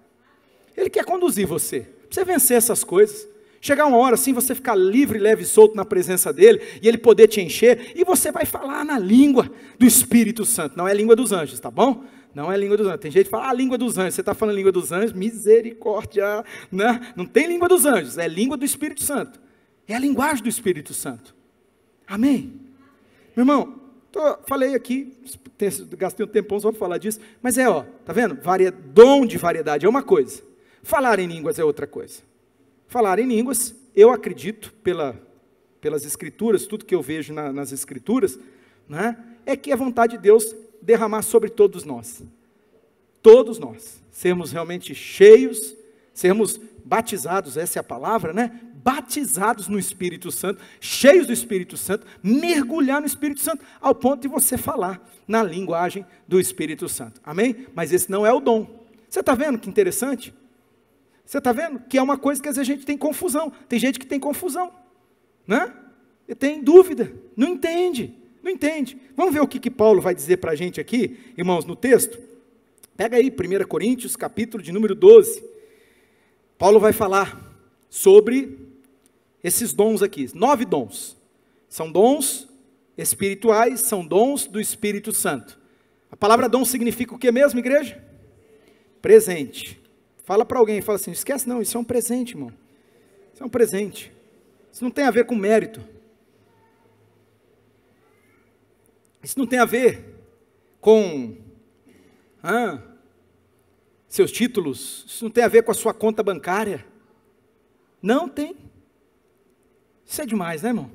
Ele quer conduzir você, para você vencer essas coisas. Chegar uma hora assim, você ficar livre, leve e solto na presença dele, e ele poder te encher, e você vai falar na língua do Espírito Santo, não é a língua dos anjos, tá bom? Não é língua dos anjos, tem gente que fala, língua dos anjos, você está falando língua dos anjos, misericórdia, né? Não tem língua dos anjos, é língua do Espírito Santo, é a linguagem do Espírito Santo, amém? Meu irmão, falei aqui, gastei um tempão só para falar disso, mas tá vendo? Dom de variedade é uma coisa, falar em línguas é outra coisa. Falar em línguas, eu acredito, pelas escrituras, tudo que eu vejo nas escrituras, né, é que é vontade de Deus derramar sobre todos nós, sermos realmente cheios, sermos batizados, essa é a palavra, né, batizados no Espírito Santo, cheios do Espírito Santo, mergulhar no Espírito Santo, ao ponto de você falar na linguagem do Espírito Santo, amém? Mas esse não é o dom, você está vendo que interessante? Você está vendo? Que é uma coisa que às vezes a gente tem confusão. Tem gente que tem confusão, né? E tem dúvida, não entende. Vamos ver o que Paulo vai dizer para a gente aqui, irmãos, no texto? Pega aí 1 Coríntios, capítulo de número 12. Paulo vai falar sobre esses dons aqui, 9 dons. São dons espirituais, são dons do Espírito Santo. A palavra dom significa o que mesmo, igreja? Presente. Fala para alguém, fala assim, esquece não, isso é um presente, irmão. Isso é um presente. Isso não tem a ver com mérito. Isso não tem a ver com seus títulos. Isso não tem a ver com a sua conta bancária. Não tem. Isso é demais, né, irmão?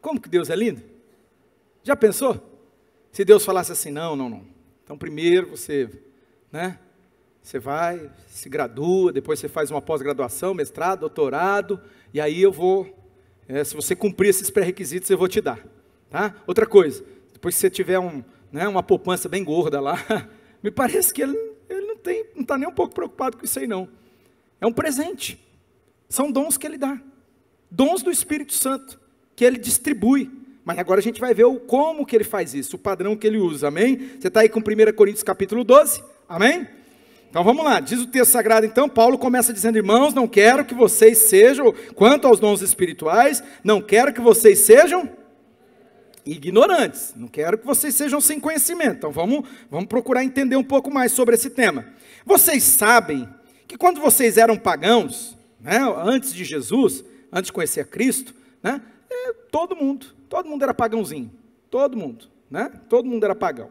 Como que Deus é lindo? Já pensou? Se Deus falasse assim, não. Então primeiro você, você vai, se gradua, depois você faz uma pós-graduação, mestrado, doutorado, e aí eu vou, se você cumprir esses pré-requisitos, eu vou te dar, tá? Outra coisa, depois que você tiver uma poupança bem gorda lá, me parece que ele não está nem um pouco preocupado com isso aí não. É um presente, são dons que ele dá, dons do Espírito Santo, que ele distribui, mas agora a gente vai ver como que ele faz isso, o padrão que ele usa, amém? Você está aí com 1 Coríntios capítulo 12, amém? Então vamos lá, diz o texto sagrado então, Paulo começa dizendo, irmãos, não quero que vocês sejam, quanto aos dons espirituais, não quero que vocês sejam ignorantes, não quero que vocês sejam sem conhecimento. Então vamos procurar entender um pouco mais sobre esse tema. Vocês sabem que quando vocês eram pagãos, antes de Jesus, antes de conhecer a Cristo, todo mundo era pagãozinho, todo mundo era pagão,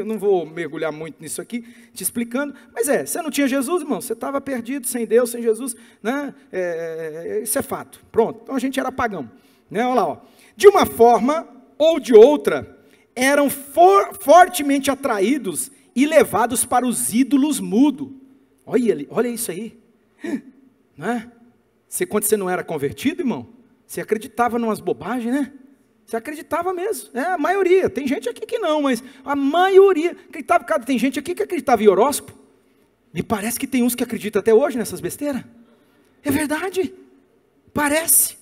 não vou mergulhar muito nisso aqui, te explicando, mas você não tinha Jesus, irmão, você estava perdido, sem Deus, sem Jesus, isso é fato, pronto, então a gente era pagão, olha lá, de uma forma ou de outra, eram fortemente atraídos e levados para os ídolos mudos, olha isso aí, quando você não era convertido, irmão, você acreditava em umas bobagens, Você acreditava mesmo, a maioria, tem gente aqui que não, mas a maioria acreditava, tem gente aqui que acreditava em horóscopo, me parece que tem uns que acreditam até hoje nessas besteiras, é verdade, parece,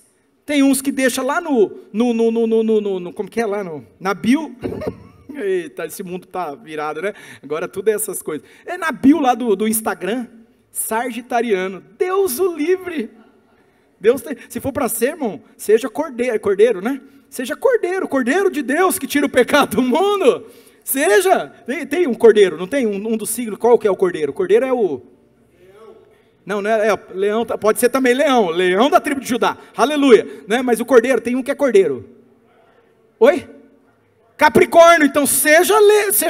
tem uns que deixam lá como que é lá, na bio, eita, esse mundo tá virado, agora tudo é essas coisas, na bio lá do Instagram, Sagitariano, Deus o livre, se for para ser, irmão, seja cordeiro, Seja cordeiro de Deus que tira o pecado do mundo. Seja, tem um cordeiro, não tem um dos signos, qual que é o cordeiro? O cordeiro é o... Não é leão, pode ser também leão da tribo de Judá, aleluia. Mas o cordeiro, tem um que é cordeiro. Oi? Capricórnio, então seja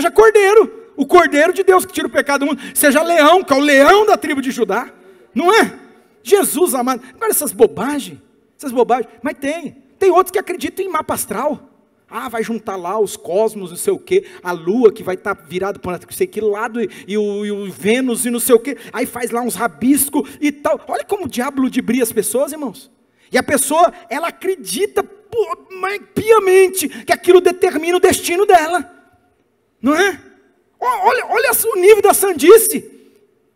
cordeiro, o cordeiro de Deus que tira o pecado do mundo. Seja leão, que é o leão da tribo de Judá, não é? Jesus amado, agora essas bobagens, mas tem outros que acreditam em mapa astral. Vai juntar lá os cosmos, não sei o que, a lua que vai estar virada para não sei que lado, e o Vênus e não sei o que, aí faz lá uns rabiscos e tal. Olha como o diabo ludibria as pessoas, irmãos. E a pessoa, ela acredita piamente que aquilo determina o destino dela. Não é? Olha o nível da sandice.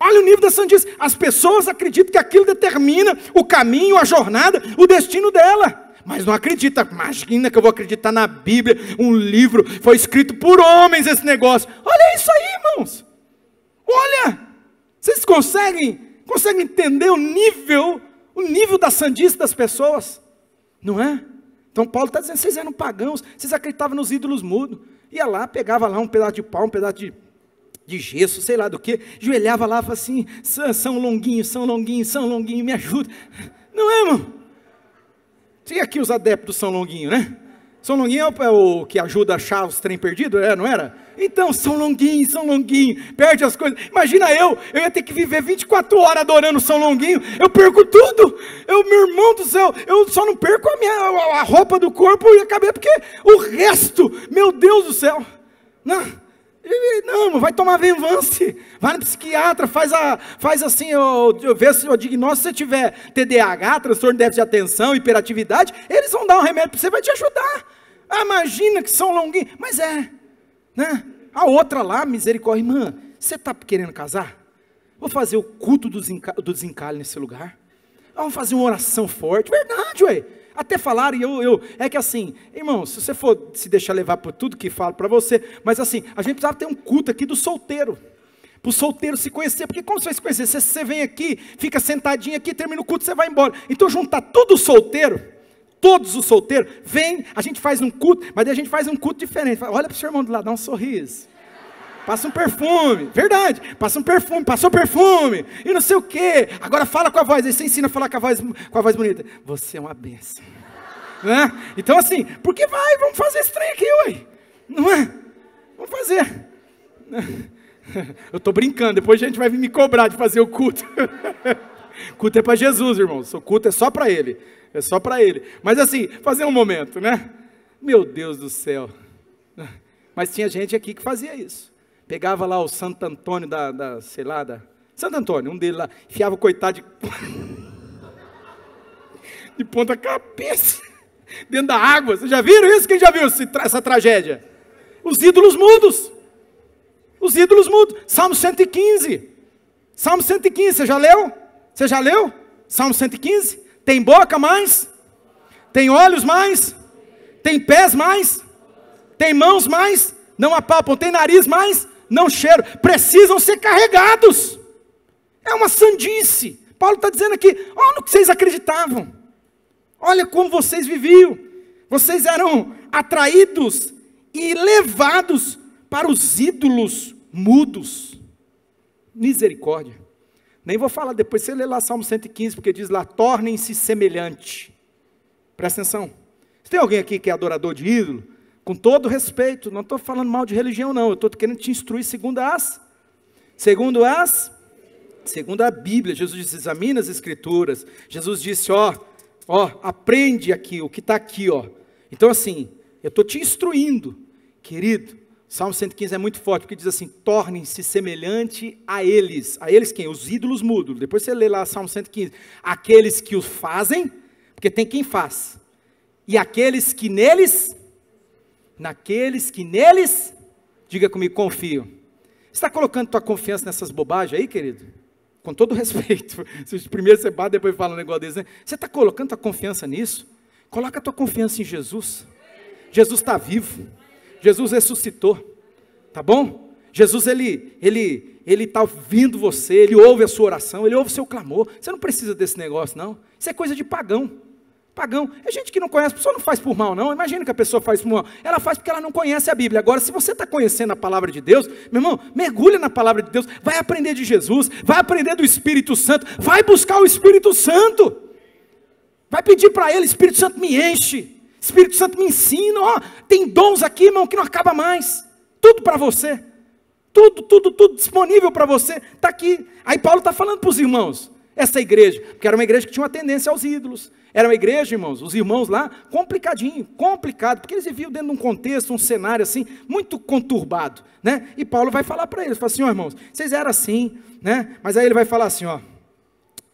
Olha o nível da sandice. As pessoas acreditam que aquilo determina o caminho, a jornada, o destino dela. Mas não acredita, imagina que eu vou acreditar na Bíblia, um livro, foi escrito por homens esse negócio. Olha isso aí, irmãos. Olha, vocês conseguem entender o nível da sandice das pessoas? Não é? Então Paulo está dizendo, vocês eram pagãos, vocês acreditavam nos ídolos mudos. Ia lá, pegava lá um pedaço de pau, um pedaço de gesso, sei lá do que, joelhava lá e falava assim, São Longuinho, me ajuda. Não é, irmão? Tinha aqui os adeptos do São Longuinho, São Longuinho é o que ajuda a achar os trem perdidos, não era? Então, São Longuinho, perde as coisas. Imagina eu ia ter que viver 24 horas adorando São Longuinho, eu perco tudo. Meu irmão do céu, eu só não perco a roupa do corpo e a cabeça, porque o resto, meu Deus do céu, não, vai tomar Venvance, vai no psiquiatra, faz assim, vê se o diagnóstico, se você tiver TDAH, transtorno de déficit de atenção, hiperatividade, eles vão dar um remédio para você, vai te ajudar. Imagina que São Longuinho, mas a outra lá, misericórdia, irmã, você está querendo casar? Vou fazer o culto do desencalhe nesse lugar, vamos fazer uma oração forte, verdade, ué. Até falaram, é que assim, irmão, se você for se deixar levar por tudo que falo para você, mas assim, a gente precisava ter um culto aqui do solteiro, para o solteiro se conhecer, porque como você vai se conhecer? Você vem aqui, fica sentadinho aqui, termina o culto, você vai embora. Então juntar todos os solteiros, vem, a gente faz um culto, mas daí a gente faz um culto diferente. Olha para o seu irmão do lado, dá um sorriso. Passa um perfume, verdade, passa um perfume, passou perfume, e não sei o quê. Agora fala com a voz, aí você ensina a falar com a voz bonita. Você é uma bênção. Né? Então assim, porque vamos fazer esse trem aqui, ué. Não é? Vamos fazer. Eu estou brincando, depois a gente vai vir me cobrar de fazer o culto. Culto é para Jesus, irmãos, o culto é só para Ele. É só para Ele. Mas assim, fazer um momento, né? Meu Deus do céu. Mas tinha gente aqui que fazia isso. Pegava lá o Santo Antônio Santo Antônio, um deles lá, enfiava o coitado de ponta cabeça dentro da água. Vocês já viram isso? Quem já viu essa tragédia? Os ídolos mudos. Os ídolos mudos. Salmo 115. Salmo 115, você já leu? Você já leu? Salmo 115. Tem boca mais? Tem olhos mais? Tem pés mais? Tem mãos mais? Não apalpam. Tem nariz mais? Não cheiram. Precisam ser carregados. É uma sandice. Paulo está dizendo aqui, olha no que vocês acreditavam. Olha como vocês viviam. Vocês eram atraídos e levados para os ídolos mudos. Misericórdia. Nem vou falar depois, você lê lá Salmo 115, porque diz lá, tornem-se semelhante. Presta atenção. Se tem alguém aqui que é adorador de ídolo, com todo respeito, não estou falando mal de religião não, eu estou querendo te instruir segundo a Bíblia. Jesus disse, examina as Escrituras. Jesus disse, aprende aqui, o que está aqui, ó. Então assim, eu estou te instruindo, querido. Salmo 115 é muito forte, porque diz assim, tornem-se semelhante a eles. A eles quem? Os ídolos mudos. Depois você lê lá Salmo 115. Aqueles que os fazem, porque tem quem faz. E aqueles que naqueles que neles, diga comigo, confiam. Você está colocando tua confiança nessas bobagens aí, querido? Com todo respeito. Primeiro você bate, depois fala um negócio desse, né? Você está colocando tua confiança nisso? Coloca tua confiança em Jesus. Jesus está vivo. Jesus ressuscitou, tá bom? Jesus, ele está ouvindo você, Ele ouve a sua oração, Ele ouve o seu clamor. Você não precisa desse negócio, não. Isso é coisa de pagão. Pagão, é gente que não conhece, a pessoa não faz por mal, não. Imagina que a pessoa faz por mal. Ela faz porque ela não conhece a Bíblia. Agora, se você está conhecendo a palavra de Deus, meu irmão, mergulha na palavra de Deus, vai aprender de Jesus, vai aprender do Espírito Santo, vai buscar o Espírito Santo. Vai pedir para Ele, Espírito Santo me enche. Espírito Santo me ensina, tem dons aqui, irmão, que não acaba mais, tudo para você, tudo disponível para você, está aqui. Aí Paulo está falando para os irmãos, essa igreja, porque era uma igreja que tinha uma tendência aos ídolos, era uma igreja, irmãos, os irmãos lá, complicado, porque eles viviam dentro de um contexto, um cenário assim, muito conturbado, né? E Paulo vai falar para eles, fala assim, irmãos, vocês eram assim, né? Mas aí ele vai falar assim,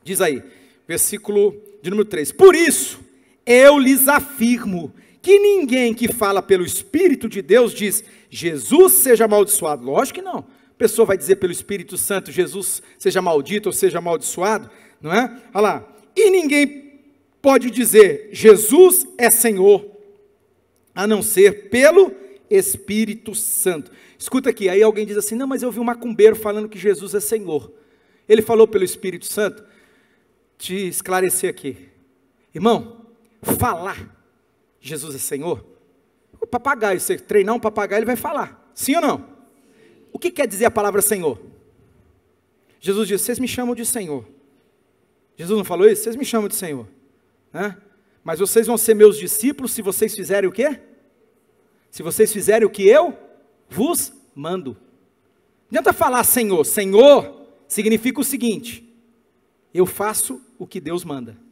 diz aí, versículo de número 3, por isso, eu lhes afirmo que ninguém que fala pelo Espírito de Deus diz, Jesus seja amaldiçoado. Lógico que não. A pessoa vai dizer pelo Espírito Santo, Jesus seja maldito ou seja amaldiçoado, não é? Olha lá. E ninguém pode dizer, Jesus é Senhor, a não ser pelo Espírito Santo. Escuta aqui, aí alguém diz assim, não, mas eu vi um macumbeiro falando que Jesus é Senhor. Ele falou pelo Espírito Santo? Te esclarecer aqui. Irmão, falar Jesus é Senhor, o papagaio, você treinar um papagaio, ele vai falar, sim ou não? O que quer dizer a palavra Senhor? Jesus disse, vocês me chamam de Senhor. Jesus não falou isso? Vocês me chamam de Senhor, né? Mas vocês vão ser meus discípulos se vocês fizerem o quê? Se vocês fizerem o que eu vos mando. Não adianta falar Senhor. Senhor significa o seguinte, eu faço o que Deus manda.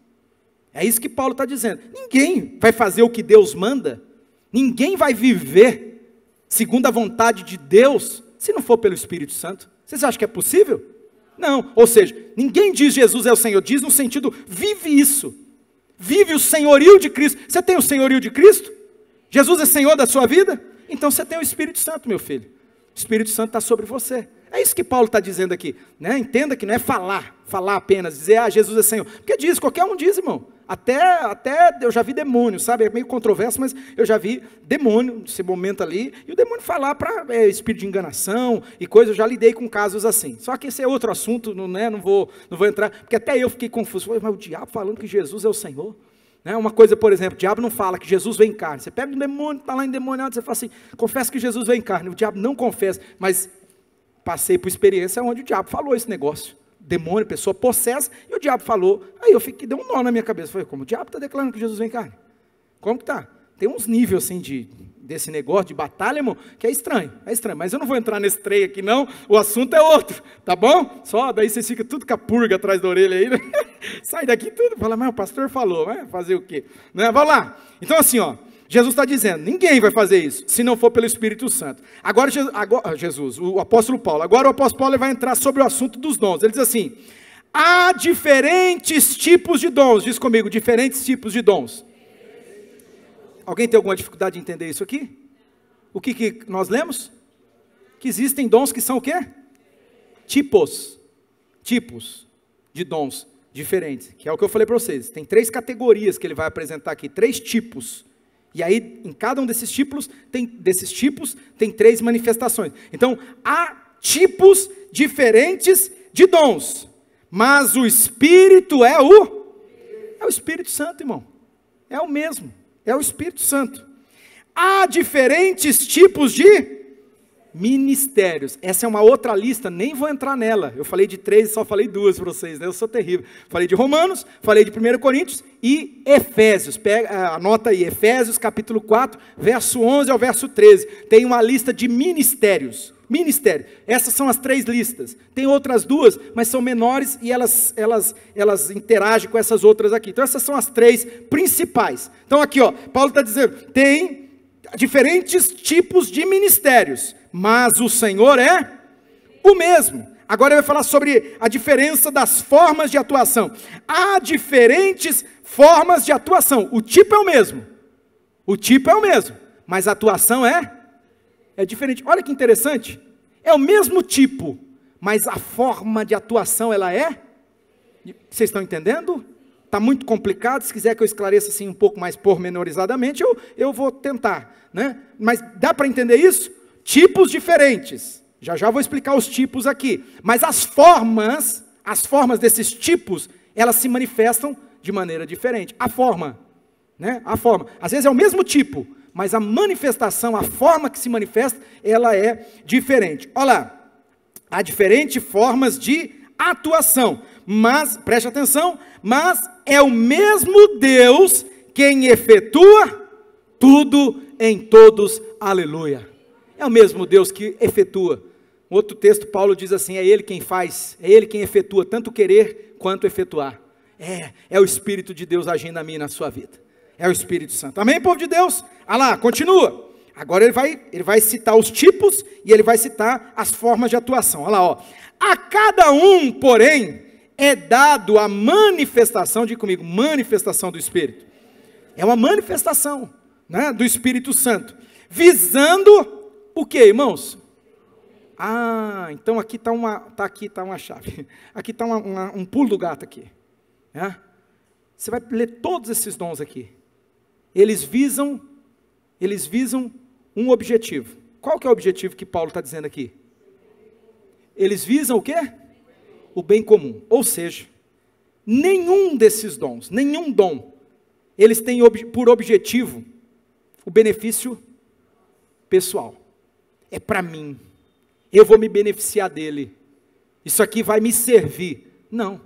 É isso que Paulo está dizendo. Ninguém vai fazer o que Deus manda. Ninguém vai viver segundo a vontade de Deus se não for pelo Espírito Santo. Vocês acham que é possível? Não. Ou seja, ninguém diz Jesus é o Senhor. Diz no sentido, vive isso. Vive o senhorio de Cristo. Você tem o senhorio de Cristo? Jesus é Senhor da sua vida? Então você tem o Espírito Santo, meu filho. O Espírito Santo está sobre você. É isso que Paulo está dizendo aqui, né? Entenda que não é falar apenas, dizer, Jesus é Senhor. Porque diz, qualquer um diz, irmão. Até eu já vi demônio, sabe? É meio controverso, mas eu já vi demônio nesse momento ali, e o demônio falar para espírito de enganação e coisa, eu já lidei com casos assim. Só que esse é outro assunto, não vou entrar, porque até eu fiquei confuso. Mas o diabo falando que Jesus é o Senhor? Né? Uma coisa, por exemplo, o diabo não fala que Jesus veio em carne. Você pega um demônio, está lá endemoniado, você fala assim, confessa que Jesus veio em carne. O diabo não confessa, mas passei por experiência onde o diabo falou esse negócio. Demônio, pessoa possessa, e o diabo falou, aí eu fiquei, deu um nó na minha cabeça, falei, como o diabo está declarando que Jesus vem em carne? Como que tá? Tem uns níveis assim desse negócio de batalha, irmão, que é estranho, mas eu não vou entrar nesse trem aqui não, o assunto é outro, tá bom? Só daí você fica tudo com a purga atrás da orelha aí, né? Sai daqui tudo, fala, mas o pastor falou, vai fazer o quê? Né? Vamos lá, então assim, ó, Jesus está dizendo, ninguém vai fazer isso, se não for pelo Espírito Santo. Agora Jesus, o apóstolo Paulo, agora o apóstolo Paulo vai entrar sobre o assunto dos dons. Ele diz assim, há diferentes tipos de dons, diz comigo, diferentes tipos de dons. Alguém tem alguma dificuldade de entender isso aqui? O que nós lemos? Que existem dons que são o quê? Tipos de dons diferentes, que é o que eu falei para vocês. Tem 3 categorias que ele vai apresentar aqui, 3 tipos. E aí, em cada um desses tipos, tem 3 manifestações. Então, há tipos diferentes de dons. Mas o Espírito é o Espírito Santo, irmão. É o mesmo. É o Espírito Santo. Há diferentes tipos de ministérios. Essa é uma outra lista, nem vou entrar nela. Eu falei de 3 e só falei 2 para vocês, né? Eu sou terrível. Falei de Romanos, falei de 1 Coríntios e Efésios. Anota aí, Efésios capítulo 4, verso 11 ao verso 13. Tem uma lista de ministérios. Ministério. Essas são as 3 listas. Tem outras 2, mas são menores e elas interagem com essas outras aqui. Então essas são as 3 principais. Então aqui, ó, Paulo está dizendo, tem diferentes tipos de ministérios, mas o Senhor é o mesmo. Agora ele vai falar sobre a diferença das formas de atuação. Há diferentes formas de atuação. O tipo é o mesmo. Mas a atuação é diferente. Olha que interessante. É o mesmo tipo, mas a forma de atuação ela é? Vocês estão entendendo? Está muito complicado. Se quiser que eu esclareça assim um pouco mais pormenorizadamente, eu vou tentar, né? Mas dá para entender isso? Tipos diferentes. Já vou explicar os tipos aqui. Mas as formas desses tipos, elas se manifestam de maneira diferente. A forma, né? A forma. Às vezes é o mesmo tipo, mas a manifestação, a forma que se manifesta, ela é diferente. Olha lá, há diferentes formas de atuação, mas, preste atenção, mas é o mesmo Deus quem efetua tudo em todos, aleluia. É o mesmo Deus que efetua. Outro texto, Paulo diz assim, é Ele quem faz, é Ele quem efetua, tanto querer quanto efetuar. É o Espírito de Deus agindo na minha e na sua vida. É o Espírito Santo. Amém, povo de Deus? Olha lá, continua. Agora ele vai citar os tipos e ele vai citar as formas de atuação. Olha lá, ó. A cada um, porém, é dado a manifestação, diga comigo, manifestação do Espírito. É uma manifestação, né, do Espírito Santo. Visando o que, irmãos? Então aqui está uma chave. Aqui está um pulo do gato aqui. Né? Você vai ler todos esses dons aqui. Eles visam um objetivo. Qual que é o objetivo que Paulo está dizendo aqui? Eles visam o quê? O bem comum. Ou seja, nenhum desses dons, nenhum dom, eles têm por objetivo o benefício pessoal. É para mim. Eu vou me beneficiar dele. Isso aqui vai me servir. Não.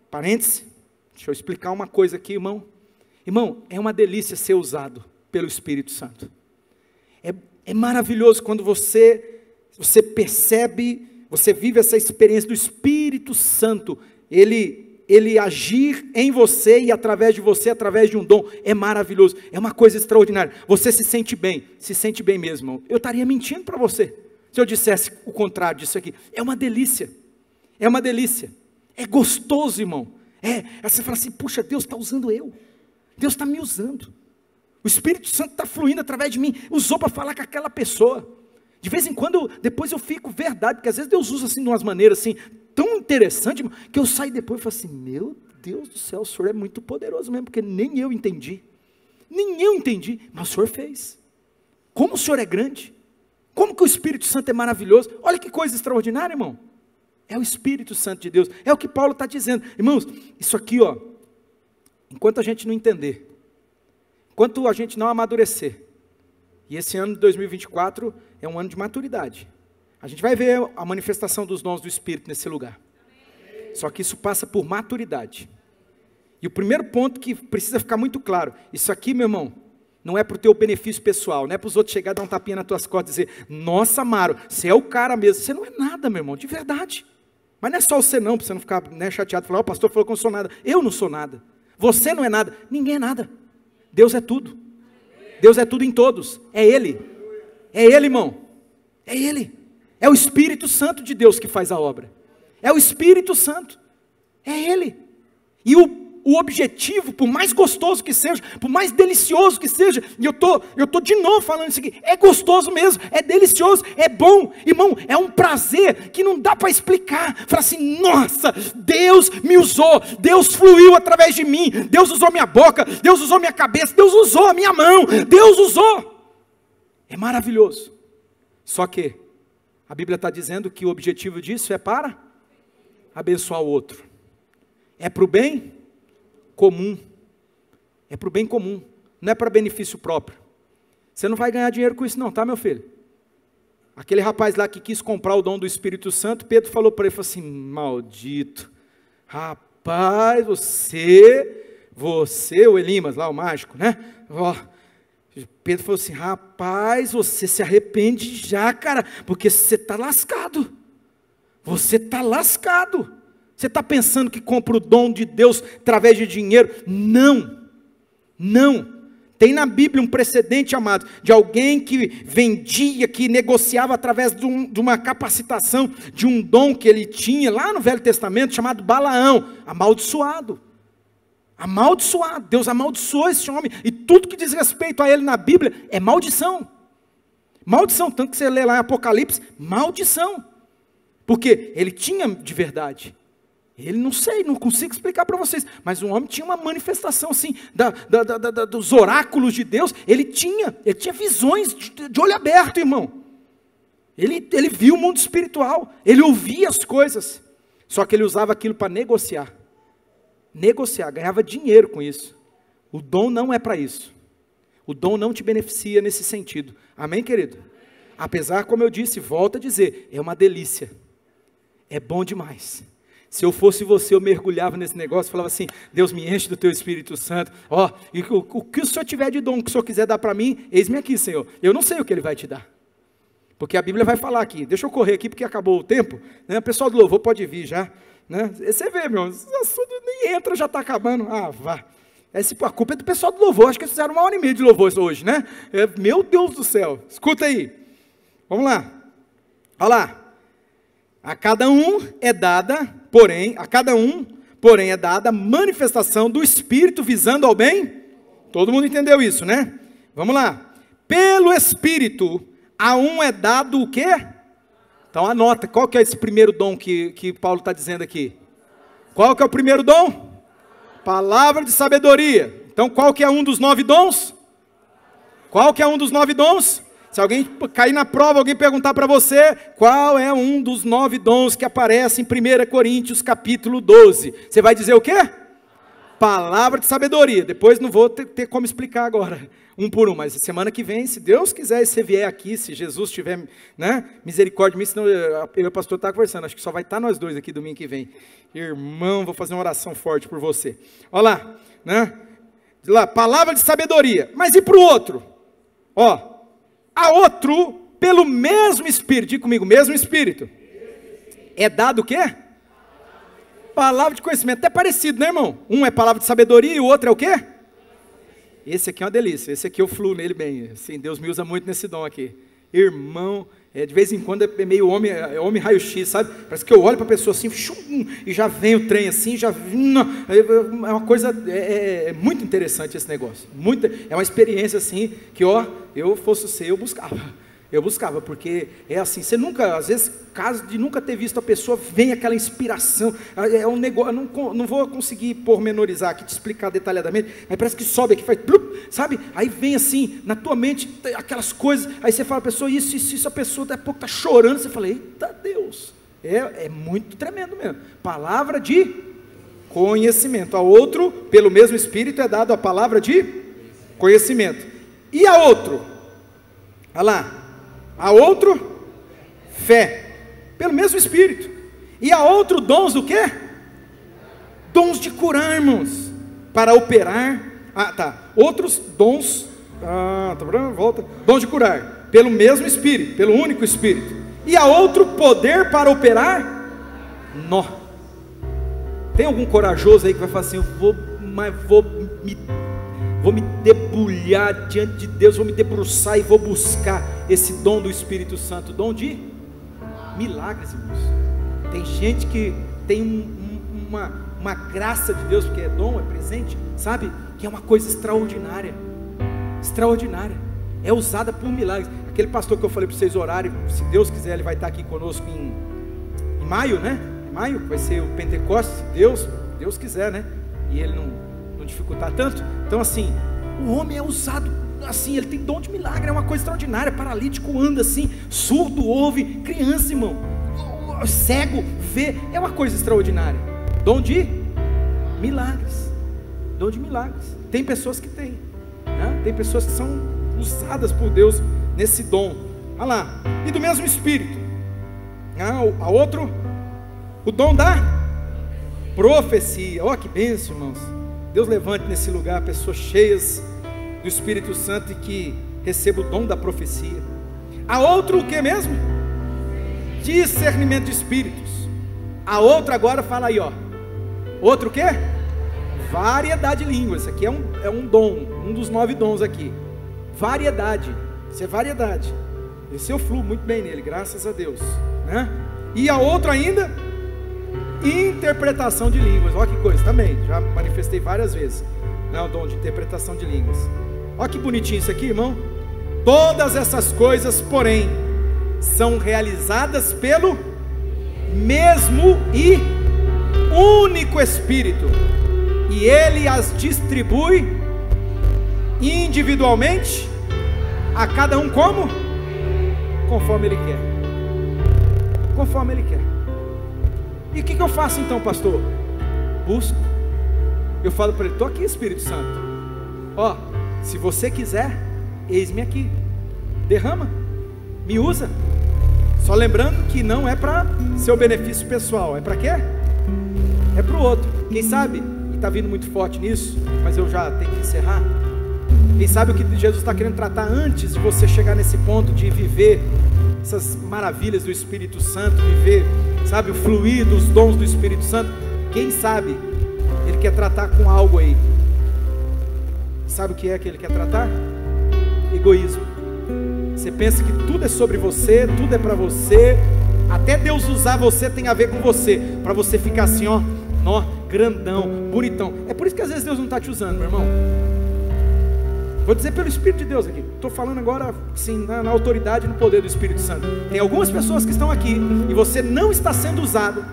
Parêntese. Deixa eu explicar uma coisa aqui, irmão. Irmão, é uma delícia ser usado pelo Espírito Santo. É maravilhoso quando você percebe, você vive essa experiência do Espírito Santo, ele agir em você e através de você, através de um dom, é maravilhoso, é uma coisa extraordinária. Você se sente bem mesmo, irmão. Eu estaria mentindo para você, se eu dissesse o contrário disso aqui. É uma delícia, é gostoso, irmão. Você fala assim, puxa, Deus está usando eu. Deus está me usando. O Espírito Santo está fluindo através de mim. Usou para falar com aquela pessoa. De vez em quando, depois eu fico verdade, porque às vezes Deus usa assim de umas maneiras assim, tão interessantes, que eu saio depois e falo assim, meu Deus do céu, o Senhor é muito poderoso mesmo, porque nem eu entendi, mas o Senhor fez. Como o Senhor é grande, como que o Espírito Santo é maravilhoso, olha que coisa extraordinária, irmão, é o Espírito Santo de Deus, é o que Paulo está dizendo, irmãos, isso aqui ó, enquanto a gente não entender, enquanto a gente não amadurecer, e esse ano de 2024 é um ano de maturidade, a gente vai ver a manifestação dos dons do Espírito nesse lugar, só que isso passa por maturidade, e o primeiro ponto que precisa ficar muito claro, isso aqui meu irmão, não é para o teu benefício pessoal, não é para os outros chegar e dar um tapinha nas tuas costas e dizer, nossa Amaro, você é o cara mesmo, você não é nada meu irmão, de verdade, mas não é só você não, para você não ficar chateado, falar, o pastor falou que eu não sou nada, eu não sou nada, você não é nada, ninguém é nada, Deus é tudo em todos, é Ele, irmão, é Ele, é o Espírito Santo de Deus que faz a obra, é o Espírito Santo, é Ele, e o objetivo, por mais gostoso que seja, por mais delicioso que seja, e eu tô de novo falando isso aqui, é gostoso mesmo, é delicioso, é bom, irmão, é um prazer que não dá para explicar, falar assim, nossa, Deus me usou, Deus fluiu através de mim, Deus usou minha boca, Deus usou minha cabeça, Deus usou a minha mão, Deus usou, é maravilhoso, só que, a Bíblia está dizendo que o objetivo disso é para abençoar o outro, é para o bem comum, é para o bem comum, não é para benefício próprio, você não vai ganhar dinheiro com isso não, tá meu filho? Aquele rapaz lá que quis comprar o dom do Espírito Santo, Pedro falou para ele, falou assim, maldito, rapaz, você, o Elimas lá, o mágico, né? Ó, Pedro falou assim, rapaz, você se arrepende já, cara, porque você está lascado, você está pensando que compra o dom de Deus através de dinheiro? Não, tem na Bíblia um precedente, amado, de alguém que vendia, que negociava através de uma capacitação, de um dom que ele tinha, lá no Velho Testamento, chamado Balaão, amaldiçoado, Deus amaldiçoou esse homem, e tudo que diz respeito a ele na Bíblia, é maldição, tanto que você lê lá em Apocalipse, maldição, porque ele tinha de verdade, ele não consigo explicar para vocês, mas um homem tinha uma manifestação assim, dos oráculos de Deus, ele tinha visões de olho aberto, irmão, ele viu o mundo espiritual, ele ouvia as coisas, só que ele usava aquilo para negociar, ganhava dinheiro com isso, o dom não é para isso, o dom não te beneficia nesse sentido, amém querido? Apesar, como eu disse, volto a dizer, é uma delícia, é bom demais. Se eu fosse você, eu mergulhava nesse negócio, falava assim, Deus me enche do teu Espírito Santo, ó, e o que o Senhor tiver de dom, que o Senhor quiser dar para mim, eis-me aqui, Senhor, eu não sei o que Ele vai te dar, porque a Bíblia vai falar aqui, deixa eu correr aqui, porque acabou o tempo, né? O pessoal do louvor pode vir já, né? Você vê, meu, esse assunto nem entra, já está acabando, vá, a culpa é do pessoal do louvor, acho que eles fizeram 1h30 de louvor hoje, né? Meu Deus do céu, escuta aí, vamos lá, olha lá, a cada um é dada, porém é dada a manifestação do Espírito visando ao bem, todo mundo entendeu isso, né? Vamos lá, pelo Espírito, a um é dado o quê? Então anota, qual que é esse primeiro dom que Paulo está dizendo aqui? Qual que é o primeiro dom? Palavra de sabedoria, então qual que é um dos 9 dons? Qual que é um dos 9 dons? Se alguém cair na prova, alguém perguntar para você, qual é um dos 9 dons que aparece em 1 Coríntios capítulo 12? Você vai dizer o quê? Palavra de sabedoria. Depois não vou ter como explicar agora, um por um, mas semana que vem, se Deus quiser, se você vier aqui, se Jesus tiver, né, misericórdia de mim, senão eu e o pastor está conversando, acho que só vai estar nós dois aqui domingo que vem. Irmão, vou fazer uma oração forte por você. Olha lá, né? Lá, palavra de sabedoria. Mas e para o outro? Ó. A outro, pelo mesmo Espírito, diga comigo, mesmo Espírito, é dado o quê? Palavra de conhecimento, até parecido, né irmão? Um é palavra de sabedoria e o outro é o quê? Esse aqui é uma delícia, esse aqui eu fluo nele bem, assim, Deus me usa muito nesse dom aqui. Irmão, de vez em quando é meio homem raio-x, sabe? Parece que eu olho para a pessoa assim, e já vem o trem assim, é uma coisa, é muito interessante esse negócio, é uma experiência assim, que ó, eu fosse você, eu buscava, Eu buscava, porque é assim, você nunca, às vezes, caso de nunca ter visto a pessoa, vem aquela inspiração, é um negócio, eu não vou conseguir pormenorizar aqui, te explicar detalhadamente, mas parece que sobe aqui, faz, plup, sabe? Aí vem assim, na tua mente, aquelas coisas, aí você fala a pessoa, isso, a pessoa daqui a pouco está chorando, você fala, eita Deus, é muito tremendo mesmo. Palavra de conhecimento. A outro, pelo mesmo Espírito, é dado a palavra de conhecimento. E a outro? Olha lá. A outro, fé, pelo mesmo Espírito. E a outro, dons do quê? Dons de curar, irmãos, para operar. Outros dons, volta. Dons de curar, pelo mesmo Espírito, pelo único Espírito. E a outro, poder para operar. Nó. Tem algum corajoso aí que vai falar assim, vou me debulhar diante de Deus, vou me debruçar e vou buscar esse dom do Espírito Santo, dom de milagres, irmãos. Tem gente que tem uma graça de Deus, porque é dom, é presente, sabe? Que é uma coisa extraordinária, é usada por milagres. Aquele pastor que eu falei para vocês orarem, se Deus quiser, ele vai estar aqui conosco em maio, né? Em maio, vai ser o Pentecostes, se Deus quiser, né? E ele não dificultar tanto. Então assim, o homem é usado assim, ele tem dom de milagre, é uma coisa extraordinária. Paralítico anda assim, surdo ouve, criança, irmão, cego vê, é uma coisa extraordinária. Dom de milagres, tem pessoas que têm, né? Tem pessoas que são usadas por Deus nesse dom. Olha lá, e do mesmo Espírito, a outro, o dom da profecia. Ó, que bênção, irmãos. Deus levante nesse lugar pessoas cheias do Espírito Santo e que recebam o dom da profecia. A outro o que mesmo? Discernimento de espíritos. A outra agora fala aí, ó. Outro o que? Variedade de línguas. Aqui é um dom, um dos 9 dons aqui. Variedade. Isso é variedade. Esse eu fluo muito bem nele, graças a Deus, né? E a outra ainda, interpretação de línguas. Olha que coisa, também, já manifestei várias vezes, né, o dom de interpretação de línguas. Olha que bonitinho isso aqui, irmão. Todas essas coisas, porém, são realizadas pelo mesmo e único Espírito, e Ele as distribui individualmente a cada um como? Conforme Ele quer. Conforme Ele quer. E o que eu faço então, pastor? Busco. Eu falo para ele, estou aqui, Espírito Santo. Ó, se você quiser, eis-me aqui. Derrama, me usa. Só lembrando que não é para seu benefício pessoal. É para quê? É para o outro. Quem sabe, e está vindo muito forte nisso, mas eu já tenho que encerrar. Quem sabe o que Jesus está querendo tratar antes de você chegar nesse ponto de viver essas maravilhas do Espírito Santo, viver, sabe, o fluir dos dons do Espírito Santo. Quem sabe Ele quer tratar com algo aí. Sabe o que é que Ele quer tratar? Egoísmo. Você pensa que tudo é sobre você, tudo é para você, até Deus usar você tem a ver com você, para você ficar assim, ó, grandão, bonitão. É por isso que às vezes Deus não está te usando, meu irmão. Vou dizer pelo Espírito de Deus aqui. Estou falando agora sim, na autoridade e no poder do Espírito Santo. Tem algumas pessoas que estão aqui e você não está sendo usado.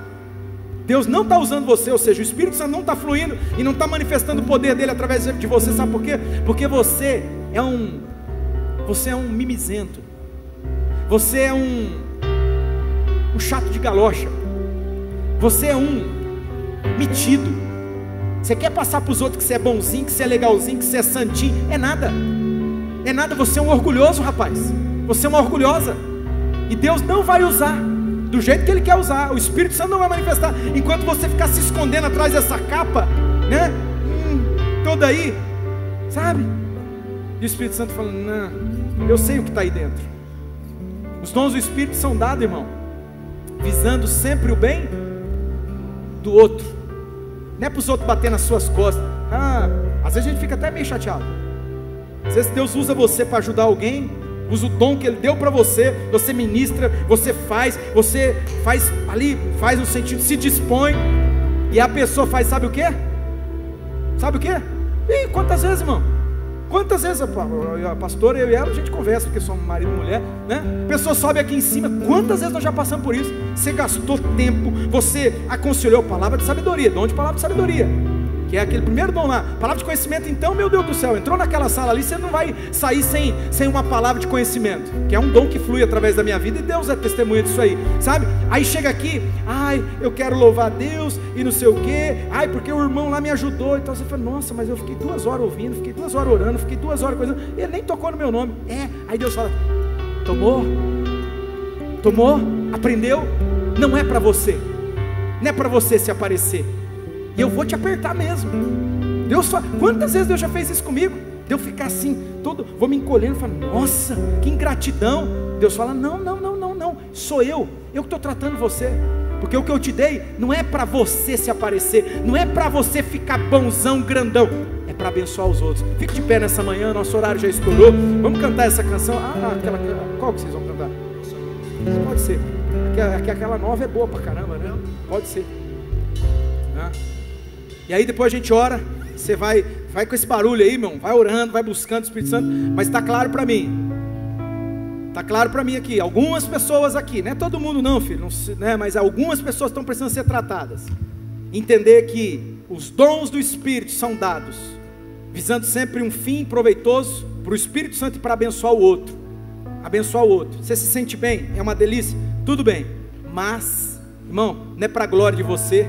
Deus não está usando você, ou seja, o Espírito Santo não está fluindo e não está manifestando o poder dele através de você. Sabe por quê? Porque você é um mimizento. Você é um chato de galocha. Você é um metido. Você quer passar para os outros que você é bonzinho, que você é legalzinho, que você é santinho? É nada. É nada, você é um orgulhoso, rapaz. Você é uma orgulhosa. E Deus não vai usar do jeito que Ele quer usar. O Espírito Santo não vai manifestar enquanto você ficar se escondendo atrás dessa capa, né? Toda aí, sabe? E o Espírito Santo falando, não, eu sei o que está aí dentro. Os dons do Espírito são dados, irmão, visando sempre o bem do outro. Não é para os outros bater nas suas costas. Às vezes a gente fica até meio chateado. Às vezes Deus usa você para ajudar alguém, usa o dom que Ele deu para você, você ministra, você faz ali, faz no sentido, se dispõe, e a pessoa faz, sabe o quê? Sabe o quê? E quantas vezes, irmão? Quantas vezes a pastora, eu e ela, a gente conversa, porque somos marido e mulher, né? A pessoa sobe aqui em cima, quantas vezes nós já passamos por isso? Você gastou tempo, você aconselhou palavra de sabedoria, dom de palavra de sabedoria, que é aquele primeiro dom lá, palavra de conhecimento. Então, meu Deus do céu, entrou naquela sala ali, você não vai sair sem uma palavra de conhecimento, que é um dom que flui através da minha vida, e Deus é testemunha disso aí, sabe? Aí chega aqui, ai, eu quero louvar a Deus, e não sei o que, ai, porque o irmão lá me ajudou. Então você fala, nossa, mas eu fiquei 2 horas ouvindo, fiquei 2 horas orando, fiquei 2 horas coisando, e ele nem tocou no meu nome. Aí Deus fala, tomou, aprendeu, não é para você, não é para você se aparecer, e eu vou te apertar mesmo. Deus fala, quantas vezes Deus já fez isso comigo? De eu ficar assim, vou me encolhendo, falo, nossa, que ingratidão. Deus fala, não, sou eu que estou tratando você, porque o que eu te dei não é para você se aparecer, não é para você ficar bonzão, grandão, é para abençoar os outros. Fique de pé nessa manhã, nosso horário já estourou, vamos cantar essa canção. Qual que vocês vão cantar? Pode ser, aquela nova é boa pra caramba, né? Pode ser. E aí depois a gente ora, você vai com esse barulho aí, irmão, vai orando, vai buscando o Espírito Santo, mas está claro para mim, aqui, algumas pessoas aqui, não é todo mundo não, filho, né, mas algumas pessoas estão precisando ser tratadas, entender que os dons do Espírito são dados, visando sempre um fim proveitoso para o Espírito Santo e para abençoar o outro, você se sente bem, é uma delícia, tudo bem, mas, irmão, não é para a glória de você.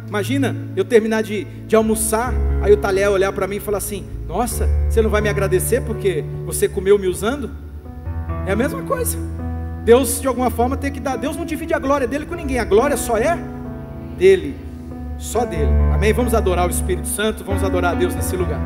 Imagina eu terminar de almoçar, aí o talher olhar para mim e falar assim, nossa, você não vai me agradecer porque você comeu me usando? É a mesma coisa. Deus de alguma forma tem que dar. Deus não divide a glória dele com ninguém, a glória só é dele, só dele. Amém? Vamos adorar o Espírito Santo, vamos adorar a Deus nesse lugar.